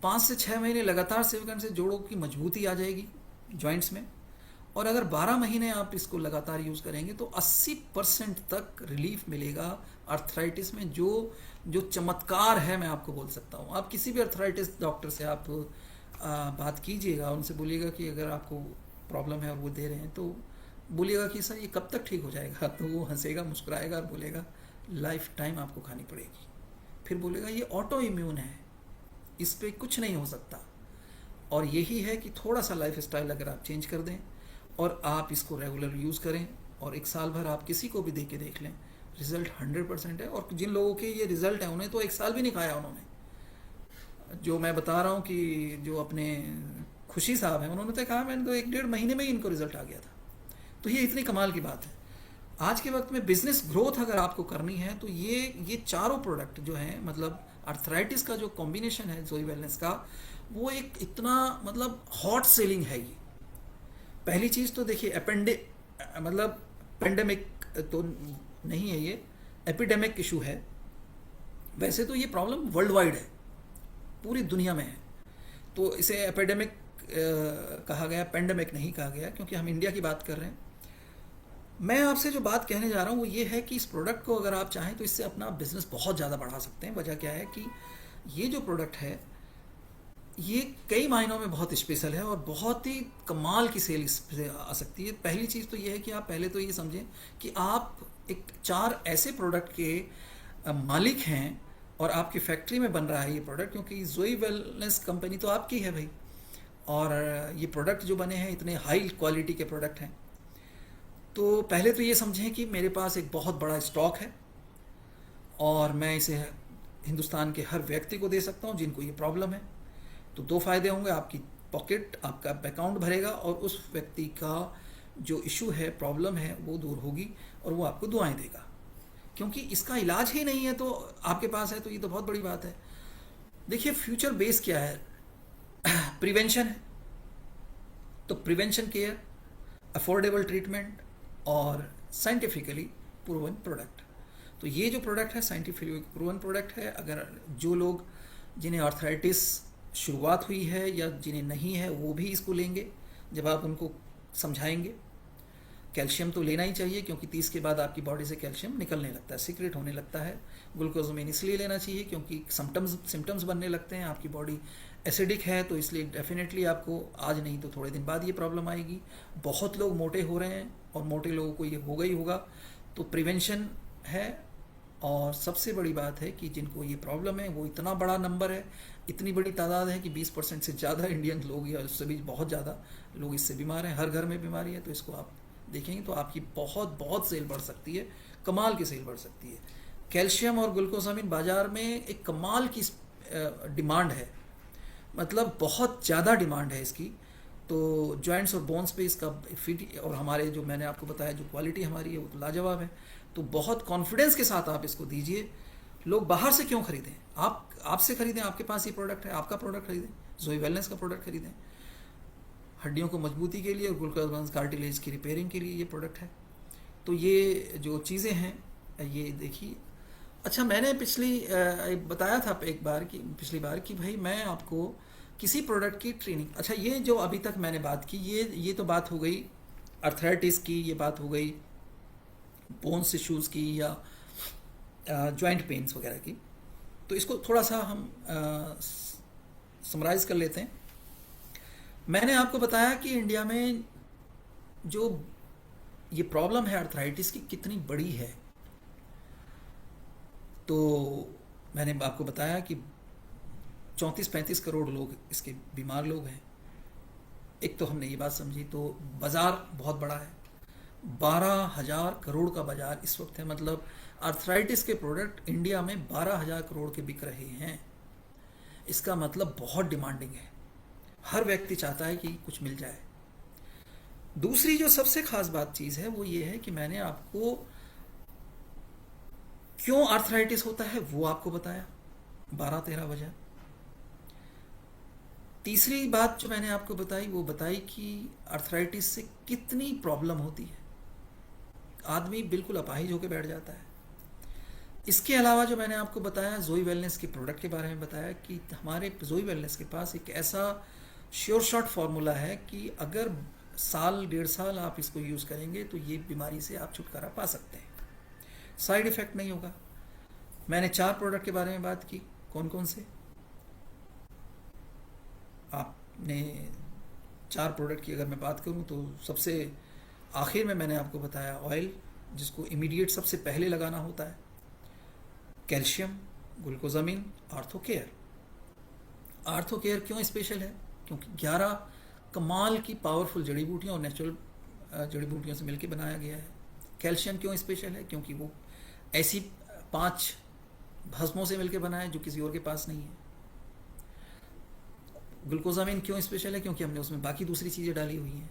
S2: 5 से 6 महीने लगातार सेवन से जोड़ों की मजबूती आ जाएगी जॉइंट्स में। और अगर 12 महीने आप इसको लगातार यूज़ करेंगे तो 80% तक रिलीफ मिलेगा अर्थराइटिस में। जो चमत्कार है मैं आपको बोल सकता हूँ। आप किसी भी अर्थराइटिस डॉक्टर से आप बात कीजिएगा, उनसे बोलिएगा कि अगर आपको प्रॉब्लम है और वो दे रहे हैं तो बोलिएगा कि सर ये कब तक ठीक हो जाएगा, तो वो हंसेगा, मुस्कुराएगा और बोलेगा लाइफ टाइम आपको खानी पड़ेगी। फिर बोलेगा ये ऑटो इम्यून है, इस पर कुछ नहीं हो सकता। और यही है कि थोड़ा सा लाइफ स्टाइल अगर आप चेंज कर दें और आप इसको रेगुलर यूज़ करें और 1 साल भर आप किसी को भी दे के देख लें, रिज़ल्ट 100% है। और जिन लोगों के ये रिज़ल्ट है उन्हें तो 1 साल भी नहीं खाया उन्होंने। जो मैं बता रहा हूँ कि जो अपने खुशी साहब हैं, उन्होंने तो कहा मैंने तो 1-1.5 महीने में ही इनको रिज़ल्ट आ गया था। तो ये इतनी कमाल की बात है। आज के वक्त में बिजनेस ग्रोथ अगर आपको करनी है तो ये चारों प्रोडक्ट जो हैं, मतलब अर्थराइटिस का जो कॉम्बिनेशन है जोई वेलनेस का, वो एक इतना मतलब हॉट सेलिंग है। ये पहली चीज़ तो देखिए, मतलब पेंडेमिक तो नहीं है, ये एपिडेमिक इशू है। वैसे तो ये प्रॉब्लम वर्ल्ड वाइड है, पूरी दुनिया में है। तो इसे एपिडेमिक कहा गया, पेंडेमिक नहीं कहा गया, क्योंकि हम इंडिया की बात कर रहे हैं। मैं आपसे जो बात कहने जा रहा हूँ वो ये है कि इस प्रोडक्ट को अगर आप चाहें तो इससे अपना बिजनेस बहुत ज़्यादा बढ़ा सकते हैं। वजह क्या है कि ये जो प्रोडक्ट है ये कई मायनों में बहुत स्पेशल है और बहुत ही कमाल की सेल इससे आ सकती है। पहली चीज़ तो ये है कि आप पहले तो ये समझें कि आप एक 4 ऐसे प्रोडक्ट के मालिक हैं और आपकी फैक्ट्री में बन रहा है ये प्रोडक्ट, क्योंकि जोई वेलनेस कंपनी तो आपकी है भाई। और ये प्रोडक्ट जो बने हैं इतने हाई क्वालिटी के प्रोडक्ट हैं। तो पहले तो ये समझें कि मेरे पास एक बहुत बड़ा स्टॉक है और मैं इसे हिंदुस्तान के हर व्यक्ति को दे सकता हूँ जिनको ये प्रॉब्लम है। तो 2 फायदे होंगे, आपकी पॉकेट, आपका अकाउंट भरेगा और उस व्यक्ति का जो इशू है, प्रॉब्लम है, वो दूर होगी और वो आपको दुआएं देगा। क्योंकि इसका इलाज ही नहीं है तो आपके पास है, तो ये तो बहुत बड़ी बात है। देखिए फ्यूचर बेस क्या है, प्रिवेंशन है। तो प्रिवेंशन केयर, अफोर्डेबल ट्रीटमेंट और साइंटिफिकली प्रूवन प्रोडक्ट। तो ये जो प्रोडक्ट है साइंटिफिकली प्रूवन प्रोडक्ट है। अगर जो लोग जिन्हें आर्थराइटिस शुरुआत हुई है या जिन्हें नहीं है वो भी इसको लेंगे जब आप उनको समझाएंगे। कैल्शियम तो लेना ही चाहिए क्योंकि 30 के बाद आपकी बॉडी से कैल्शियम निकलने लगता है, सीक्रेट होने लगता है। ग्लूकोजामिन इसलिए लेना चाहिए क्योंकि सिम्टम्स बनने लगते हैं, आपकी बॉडी एसिडिक है, तो इसलिए डेफिनेटली आपको आज नहीं तो थोड़े दिन बाद ये प्रॉब्लम आएगी। बहुत लोग मोटे हो रहे हैं और मोटे लोगों को ये होगा ही होगा। तो प्रिवेंशन है। और सबसे बड़ी बात है कि जिनको ये प्रॉब्लम है वो इतना बड़ा नंबर है, इतनी बड़ी तादाद है कि 20% से ज़्यादा इंडियन लोग या उससे भी बहुत ज़्यादा लोग इससे बीमार हैं। हर घर में बीमारी है। तो इसको आप देखेंगे तो आपकी बहुत बहुत सेल बढ़ सकती है, कमाल की सेल बढ़ सकती है। कैल्शियम और ग्लूकोसामिन बाज़ार में एक कमाल की डिमांड है, मतलब बहुत ज़्यादा डिमांड है इसकी। तो जॉइंट्स और बोन्स पे इसका फिट, और हमारे जो मैंने आपको बताया जो क्वालिटी हमारी है वो तो लाजवाब है। तो बहुत कॉन्फिडेंस के साथ आप इसको दीजिए। लोग बाहर से क्यों खरीदें, आप आपसे खरीदें, आपके पास ये प्रोडक्ट है, आपका प्रोडक्ट खरीदें, जोई वेलनेस का प्रोडक्ट खरीदें। हड्डियों को मजबूती के लिए और ग्लूकोज कार्टिलेज की रिपेयरिंग के लिए ये प्रोडक्ट है। तो ये जो चीज़ें हैं ये देखिए। अच्छा, मैंने बताया था एक बार कि पिछली बार कि भाई मैं आपको किसी प्रोडक्ट की ट्रेनिंग, अच्छा ये जो अभी तक मैंने बात की ये तो बात हो गई अर्थराइटिस की, ये बात हो गई बोन्स इश्यूज़ की या जॉइंट पेन्स वगैरह की। तो इसको थोड़ा सा हम समराइज़ कर लेते हैं। मैंने आपको बताया कि इंडिया में जो ये प्रॉब्लम है अर्थराइटिस की कितनी बड़ी है। तो मैंने आपको बताया कि 34-35 करोड़ लोग इसके बीमार लोग हैं। एक तो हमने ये बात समझी। तो बाज़ार बहुत बड़ा है, 12,000 करोड़ का बाज़ार इस वक्त है। मतलब अर्थराइटिस के प्रोडक्ट इंडिया में 12,000 करोड़ के बिक रहे हैं। इसका मतलब बहुत डिमांडिंग है, हर व्यक्ति चाहता है कि कुछ मिल जाए। दूसरी जो सबसे खास बात चीज़ है वो ये है कि मैंने आपको क्यों आर्थराइटिस होता है वो आपको बताया, 12-13 वजह। तीसरी बात जो मैंने आपको बताई वो बताई कि आर्थराइटिस से कितनी प्रॉब्लम होती है, आदमी बिल्कुल अपाहिज होकर बैठ जाता है। इसके अलावा जो मैंने आपको बताया जोई वेलनेस के प्रोडक्ट के बारे में बताया कि हमारे जोई वेलनेस के पास एक ऐसा श्योर शॉट फार्मूला है कि अगर 1-1.5 साल आप इसको यूज़ करेंगे तो ये बीमारी से आप छुटकारा पा सकते हैं, साइड इफ़ेक्ट नहीं होगा। मैंने 4 प्रोडक्ट के बारे में बात की, कौन कौन से आपने 4 प्रोडक्ट की अगर मैं बात करूं तो सबसे आखिर में मैंने आपको बताया ऑयल, जिसको इमीडिएट सबसे पहले लगाना होता है, कैल्शियम, ग्लूकोजामिन, आर्थोकेयर। आर्थोकेयर क्यों स्पेशल है, क्योंकि 11 कमाल की पावरफुल जड़ी बूटियाँ और नेचुरल जड़ी बूटियों से मिलकर बनाया गया है। कैल्शियम क्यों स्पेशल है, क्योंकि वो ऐसी 5 भस्मों से मिलकर बना है जो किसी और के पास नहीं है। ग्लूकोजामिन क्यों स्पेशल है, क्योंकि हमने उसमें बाकी दूसरी चीज़ें डाली हुई हैं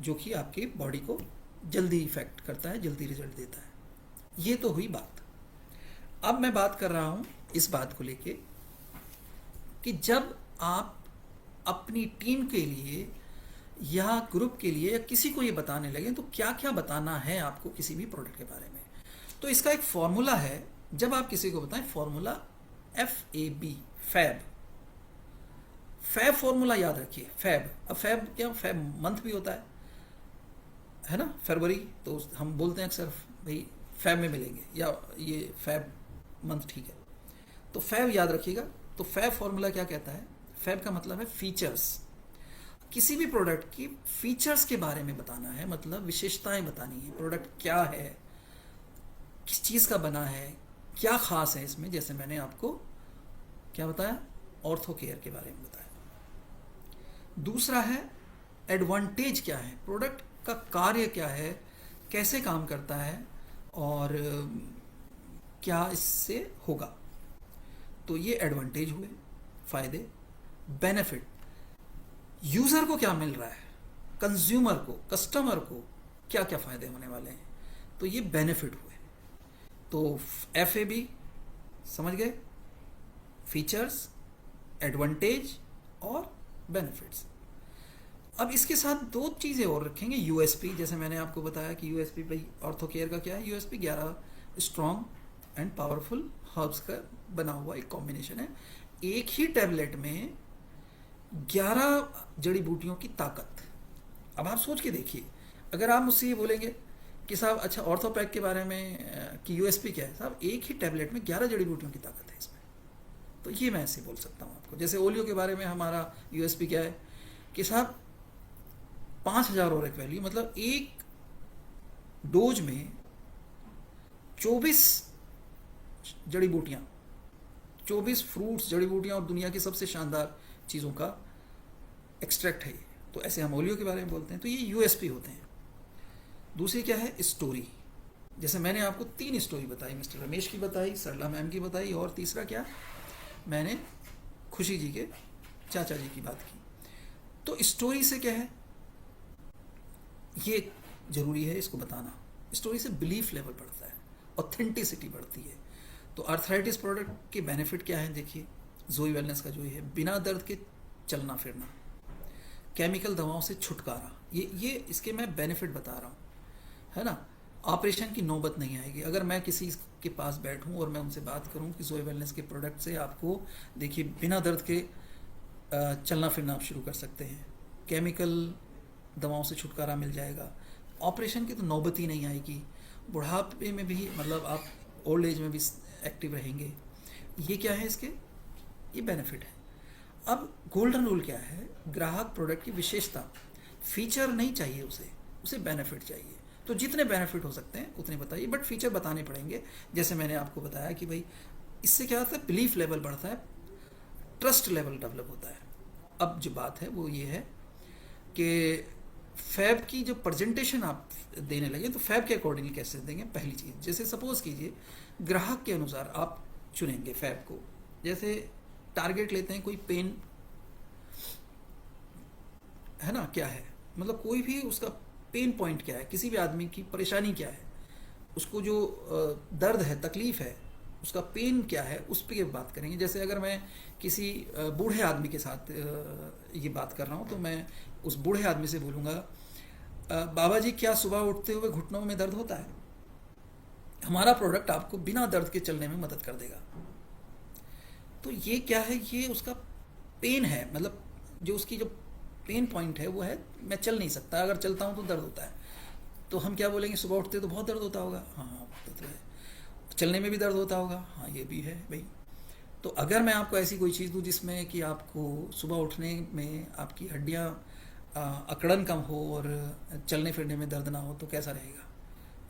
S2: जो कि आपकी बॉडी को जल्दी इफेक्ट करता है, जल्दी रिजल्ट देता है। ये तो हुई बात। अब मैं बात कर रहा हूँ इस बात को लेके कि जब आप अपनी टीम के लिए या ग्रुप के लिए या किसी को ये बताने लगे तो क्या क्या बताना है आपको किसी भी प्रोडक्ट के बारे में। तो इसका एक फॉर्मूला है, जब आप किसी को बताएं, फॉर्मूला FAB, फैब। फैब फॉर्मूला याद रखिए, फैब। अब फैब क्या, फैब मंथ भी होता है ना, फरवरी, तो हम बोलते हैं अक्सर भाई फैब में मिलेंगे या ये फैब मंथ, ठीक है। तो फैब याद रखिएगा। तो फैब फॉर्मूला क्या कहता है, फैब का मतलब है फीचर्स। किसी भी प्रोडक्ट की फीचर्स के बारे में बताना है, मतलब विशेषताएं बतानी है, प्रोडक्ट क्या है, किस चीज़ का बना है, क्या खास है इसमें। जैसे मैंने आपको क्या बताया, ऑर्थो केयर के बारे में बताया। दूसरा है एडवांटेज क्या है, प्रोडक्ट का कार्य क्या है, कैसे काम करता है और क्या इससे होगा। तो ये एडवांटेज हुए, फायदे। बेनिफिट, यूज़र को क्या मिल रहा है, कंज्यूमर को, कस्टमर को क्या क्या फ़ायदे होने वाले हैं, तो ये बेनिफिट हुए। तो एफ ए बी समझ गए, फीचर्स, एडवांटेज और बेनिफिट्स। अब इसके साथ दो चीज़ें और रखेंगे, यूएसपी। जैसे मैंने आपको बताया कि यूएसपी भाई ऑर्थो केयर का क्या है, USP 11 strong and powerful herbs का बना हुआ एक कॉम्बिनेशन है। एक ही टैबलेट में 11 जड़ी बूटियों की ताकत। अब आप सोच के देखिए, अगर आप मुझसे ये बोलेंगे कि साहब अच्छा ऑर्थोपैक के बारे में कि यूएसपी क्या है, साहब एक ही टैबलेट में 11 जड़ी बूटियों की ताकत है इसमें, तो ये मैं ऐसे बोल सकता हूँ आपको। जैसे ओलियो के बारे में हमारा यूएसपी क्या है कि साहब 5000 और एक वैल्यू, मतलब एक डोज में 24 जड़ी बूटियाँ, 24 फ्रूट्स, जड़ी बूटियाँ और दुनिया की सबसे शानदार चीज़ों का एक्सट्रैक्ट है ये। तो ऐसे हम ओलियो के बारे में बोलते हैं, तो ये यूएसपी होते हैं। दूसरी क्या है, स्टोरी। जैसे मैंने आपको 3 स्टोरी बताई, मिस्टर रमेश की बताई, सरला मैम की बताई, और तीसरा क्या, मैंने खुशी जी के चाचा जी की बात की। तो स्टोरी से क्या है, ये जरूरी है इसको बताना। स्टोरी से बिलीफ लेवल बढ़ता है, ऑथेंटिसिटी बढ़ती है। तो आर्थराइटिस प्रोडक्ट के बेनिफिट क्या है, देखिए जोई वेलनेस का जो है, बिना दर्द के चलना फिरना, केमिकल दवाओं से छुटकारा, ये इसके मैं बेनिफिट बता रहा हूँ, है ना। ऑपरेशन की नौबत नहीं आएगी। अगर मैं किसी के पास बैठूं और मैं उनसे बात करूं कि जोई वेलनेस के प्रोडक्ट से आपको देखिए बिना दर्द के चलना फिरना आप शुरू कर सकते हैं, केमिकल दवाओं से छुटकारा मिल जाएगा, ऑपरेशन की तो नौबत ही नहीं आएगी, बुढ़ापे में भी मतलब आप ओल्ड एज में भी एक्टिव रहेंगे। ये क्या है इसके, ये बेनिफिट है। अब गोल्डन रूल क्या है, ग्राहक प्रोडक्ट की विशेषता, फीचर नहीं चाहिए उसे बेनिफिट चाहिए। तो जितने बेनिफिट हो सकते हैं उतने बताइए, बट फीचर बताने पड़ेंगे। जैसे मैंने आपको बताया कि भाई इससे क्या होता है, बिलीफ लेवल बढ़ता है, ट्रस्ट लेवल डेवलप होता है। अब जो बात है वो ये है कि फैब की जो प्रेजेंटेशन आप देने लगे तो फैब के अकॉर्डिंगली कैसे देंगे। पहली चीज़, जैसे सपोज कीजिए ग्राहक के अनुसार आप चुनेंगे फैब को। जैसे टारगेट लेते हैं कोई पेन, है ना, क्या है, मतलब कोई भी उसका पेन पॉइंट क्या है, किसी भी आदमी की परेशानी क्या है, उसको जो दर्द है, तकलीफ है, उसका पेन क्या है, उस पर बात करेंगे। जैसे अगर मैं किसी बूढ़े आदमी के साथ ये बात कर रहा हूँ तो मैं उस बूढ़े आदमी से बोलूँगा, बाबा जी क्या सुबह उठते हुए घुटनों में दर्द होता है? हमारा प्रोडक्ट आपको बिना दर्द के चलने में मदद कर देगा। तो ये क्या है, ये उसका पेन है, मतलब जो उसकी जो पेन पॉइंट है वो है मैं चल नहीं सकता, अगर चलता हूँ तो दर्द होता है। तो हम क्या बोलेंगे, सुबह उठते तो बहुत दर्द होता होगा, हाँ तो है, चलने में भी दर्द होता होगा, हाँ ये भी है भाई। तो अगर मैं आपको ऐसी कोई चीज़ दूँ जिसमें कि आपको सुबह उठने में आपकी हड्डियाँ अकड़न कम हो और चलने फिरने में दर्द ना हो, तो कैसा रहेगा।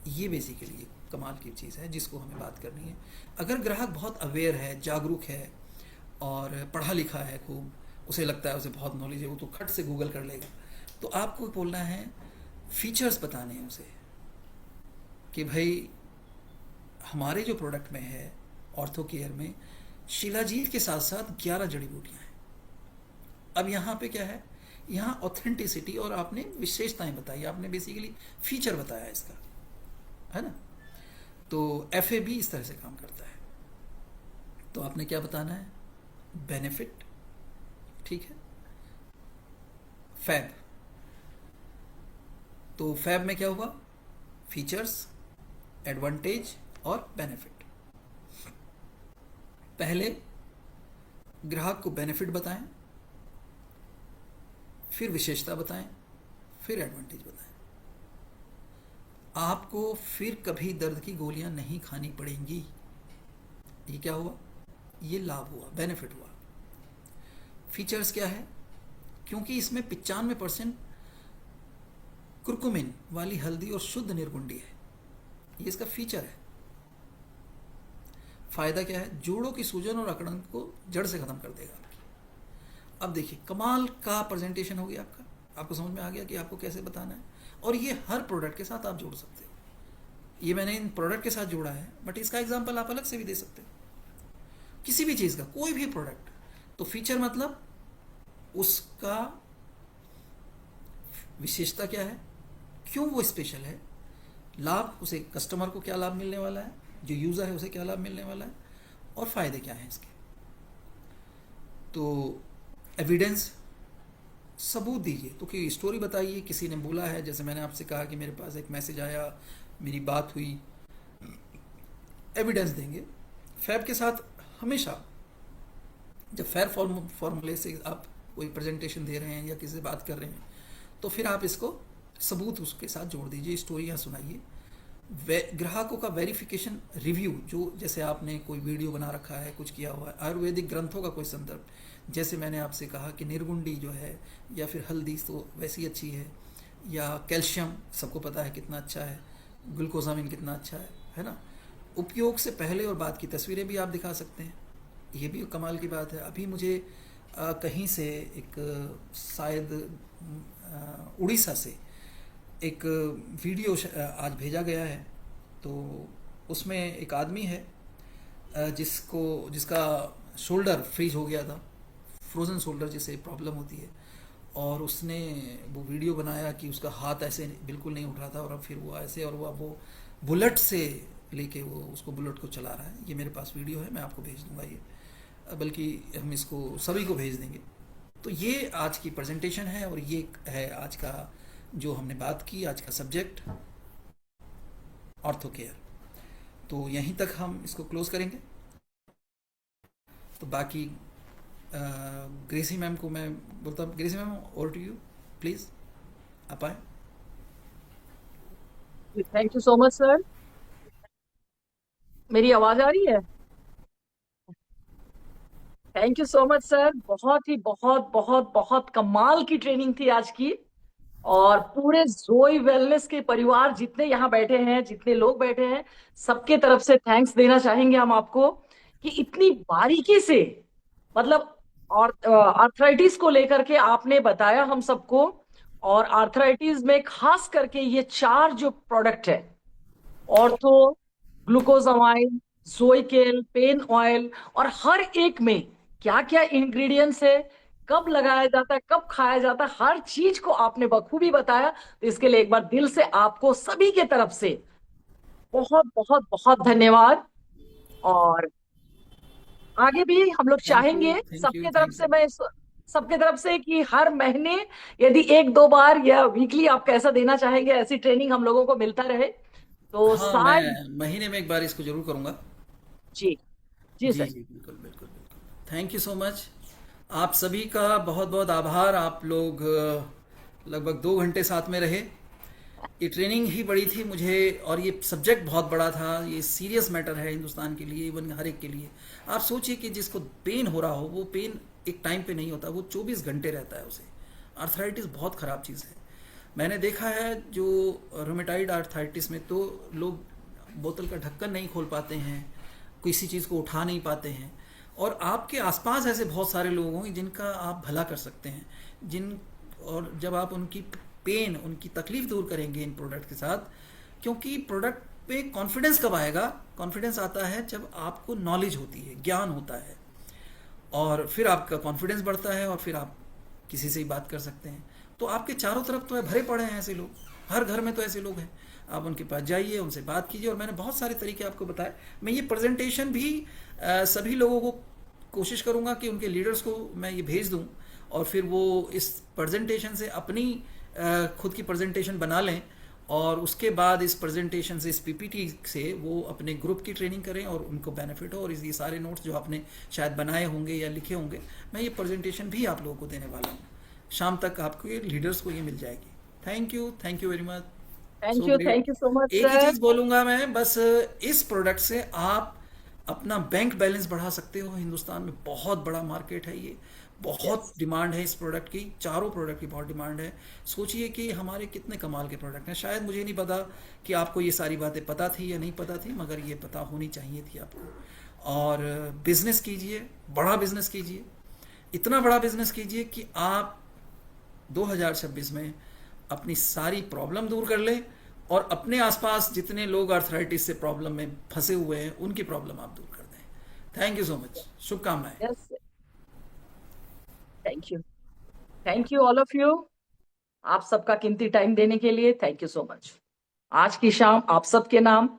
S2: ये बेसिकली कमाल की चीज़ है जिसको हमें बात करनी है। अगर ग्राहक बहुत अवेयर है, जागरूक है और पढ़ा लिखा है खूब, उसे लगता है उसे बहुत नॉलेज है, वो तो खट से गूगल कर लेगा, तो आपको बोलना है, फीचर्स बताने हैं उसे कि भाई हमारे जो प्रोडक्ट में है ऑर्थो केयर में शिलाजीत के साथ साथ 11 जड़ी बूटियाँ हैं। अब यहाँ पे क्या है, यहाँ ऑथेंटिसिटी और आपने विशेषताएं बताई, आपने बेसिकली फीचर बताया इसका, है ना। तो FAB इस तरह से काम करता है। तो आपने क्या बताना है, बेनिफिट, ठीक है। फैब, तो फैब में क्या हुआ, फीचर्स, एडवांटेज और बेनिफिट। पहले ग्राहक को बेनिफिट बताएं, फिर विशेषता बताएं, फिर एडवांटेज बताएं। आपको फिर कभी दर्द की गोलियां नहीं खानी पड़ेंगी। ये क्या हुआ, ये लाभ हुआ, बेनिफिट हुआ। फीचर्स क्या है? क्योंकि इसमें 95% कुरकुमिन वाली हल्दी और शुद्ध निर्गुंडी है, ये इसका फीचर है। फायदा क्या है? जोड़ों की सूजन और अकड़न को जड़ से खत्म कर देगा आपकी। अब देखिए, कमाल का प्रेजेंटेशन हो गया आपका, आपको समझ में आ गया कि आपको कैसे बताना है। और ये हर प्रोडक्ट के साथ आप जोड़ सकते हो। ये मैंने इन प्रोडक्ट के साथ जोड़ा है, बट इसका एग्जाम्पल आप अलग से भी दे सकते हो, किसी भी चीज़ का, कोई भी प्रोडक्ट। तो फीचर मतलब उसका विशेषता क्या है, क्यों वो स्पेशल है, लाभ, उसे कस्टमर को क्या लाभ मिलने वाला है, जो यूज़र है उसे क्या लाभ मिलने वाला है, और फायदे क्या हैं इसके। तो एविडेंस, सबूत दीजिए। तो कि स्टोरी बताइए, किसी ने बोला है, जैसे मैंने आपसे कहा कि मेरे पास एक मैसेज आया, मेरी बात हुई, एविडेंस देंगे। फैब के साथ हमेशा, जब फेयर फॉर्मूले से आप कोई प्रेजेंटेशन दे रहे हैं या किसी से बात कर रहे हैं, तो फिर आप इसको सबूत उसके साथ जोड़ दीजिए, स्टोरियाँ सुनाइए। ग्राहकों का वेरिफिकेशन रिव्यू, जो जैसे आपने कोई वीडियो बना रखा है, कुछ किया हुआ है, आयुर्वेदिक ग्रंथों का कोई संदर्भ, जैसे मैंने आपसे कहा कि निर्गुंडी जो है या फिर हल्दी तो वैसी अच्छी है, या कैल्शियम सबको पता है कितना अच्छा है, ग्लूकोजामिन कितना अच्छा है ना। उपयोग से पहले और बाद की तस्वीरें भी आप दिखा सकते हैं, ये भी कमाल की बात है। अभी मुझे कहीं से एक शायद उड़ीसा से एक वीडियो आज भेजा गया है। तो उसमें एक आदमी है जिसका शोल्डर फ्रीज हो गया था, फ्रोज़न शोल्डर जिसे प्रॉब्लम होती है, और उसने वो वीडियो बनाया कि उसका हाथ ऐसे बिल्कुल नहीं उठ रहा था, और अब फिर वो ऐसे, और वो बुलेट से लेके वो उसको बुलेट को चला रहा है। ये मेरे पास वीडियो है, मैं आपको भेज दूंगा ये, बल्कि हम इसको सभी को भेज देंगे। तो ये आज की प्रेजेंटेशन है, और ये है आज का जो हमने बात की, आज का सब्जेक्ट ऑर्थो केयर। तो यहीं तक हम इसको क्लोज करेंगे। तो बाकी ग्रेसी मैम को मैं बोलता हूँ, Gracy ma'am over to you please, आप आए।
S1: Thank you so much sir. मेरी आवाज आ रही है? Thank you so much sir. बहुत ही बहुत बहुत बहुत कमाल की ट्रेनिंग थी आज की। और पूरे जोई वेलनेस के परिवार जितने यहाँ बैठे हैं, जितने लोग बैठे हैं, सबके तरफ से थैंक्स देना चाहेंगे हम आपको कि इतनी बारीकी से, मतलब, और आर्थराइटिस को लेकर के आपने बताया हम सबको। और आर्थराइटिस में खास करके ये चार जो प्रोडक्ट है, ऑर्थो, ग्लूकोजामाइन, जोइकेल, पेन ऑयल, और हर एक में क्या क्या इंग्रेडिएंट्स है, कब लगाया जाता है, कब खाया जाता है, हर चीज को आपने बखूबी बताया। तो इसके लिए एक बार दिल से आपको सभी के तरफ से बहुत बहुत बहुत धन्यवाद। और आगे भी हम लोग
S2: थैंक यू,
S1: चाहेंगे
S2: थैंक यू,
S1: सबके तरफ
S2: थैंक
S1: से,
S2: यू।
S1: मैं सबके तरफ से, कि हर महीने यदि एक दो बार या वीकली आप कैसा देना चाहेंगे, ऐसी ट्रेनिंग हम लोगों को मिलता रहे तो
S2: हाँ,
S1: शायद।
S2: मैं महीने में एक बार इसको जरूर करूँगा।
S1: जी। जी
S2: जी
S1: सर।
S2: जी, बिल्कुल बिल्कुल बिल्कुल। Thank you so much. आप सभी का बहुत बहुत आभार। आप लोग लगभग 2 घंटे साथ में रहे। ये ट्रेनिंग ही बड़ी थी मुझे, और ये सब्जेक्ट बहुत बड़ा था, ये सीरियस मैटर है हिंदुस्तान के लिए, इवन हर एक के लिए। आप सोचिए कि जिसको पेन हो रहा हो, वो पेन एक टाइम पे नहीं होता, वो 24 घंटे रहता है उसे। आर्थराइटिस बहुत ख़राब चीज़ है। मैंने देखा है जो रोमेटाइड आर्थराइटिस में तो लोग बोतल का ढक्कन नहीं खोल पाते हैं, किसी चीज़ को उठा नहीं पाते हैं। और आपके आसपास ऐसे बहुत सारे लोग होंगे जिनका आप भला कर सकते हैं, जिन और जब आप उनकी पेन, उनकी तकलीफ दूर करेंगे इन प्रोडक्ट के साथ। क्योंकि प्रोडक्ट पे कॉन्फिडेंस कब आएगा? कॉन्फिडेंस आता है जब आपको नॉलेज होती है, ज्ञान होता है, और फिर आपका कॉन्फिडेंस बढ़ता है, और फिर आप किसी से ही बात कर सकते हैं। तो आपके चारों तरफ तो भरे पड़े हैं ऐसे लोग, हर घर में तो ऐसे लोग हैं। आप उनके पास जाइए, उनसे बात कीजिए। और मैंने बहुत सारे तरीके आपको बताए। मैं ये प्रेजेंटेशन भी सभी लोगों को कोशिश करूँगा कि उनके लीडर्स को मैं ये भेज दूँ, और फिर वो इस प्रेजेंटेशन से अपनी खुद की प्रेजेंटेशन बना लें, और उसके बाद इस प्रेजेंटेशन से, इस पीपीटी से वो अपने ग्रुप की ट्रेनिंग करें और उनको बेनिफिट हो। और ये सारे नोट्स जो आपने शायद बनाए होंगे या लिखे होंगे, मैं ये प्रेजेंटेशन भी आप लोगों को देने वाला हूँ। शाम तक आपको ये लीडर्स को ये मिल जाएगी। Thank you very much. So great.
S1: Thank you so much
S2: एक ही
S1: सर।
S2: चीज़ बोलूँगा मैं बस, इस प्रोडक्ट से आप अपना बैंक बैलेंस बढ़ा सकते हो। हिंदुस्तान में बहुत बड़ा मार्केट है ये, बहुत
S1: यस।
S2: डिमांड है इस प्रोडक्ट की, चारों प्रोडक्ट की बहुत डिमांड है। सोचिए कि हमारे कितने कमाल के प्रोडक्ट हैं। शायद मुझे नहीं पता कि आपको ये सारी बातें पता थी या नहीं पता थी, मगर ये पता होनी चाहिए थी आपको। और बिजनेस कीजिए, बड़ा बिजनेस कीजिए, इतना बड़ा बिजनेस कीजिए कि आप 2026 में अपनी सारी प्रॉब्लम दूर कर ले, और अपने आसपास जितने लोग आर्थराइटिस से प्रॉब्लम में फंसे हुए हैं उनकी प्रॉब्लम आप दूर कर दें। थैंक यू सो मच, शुभकामनाएं।
S1: Yes. Thank you. Thank you all of you. आप सबका कीमती टाइम देने के लिए थैंक यू सो मच। आज की शाम आप सबके नाम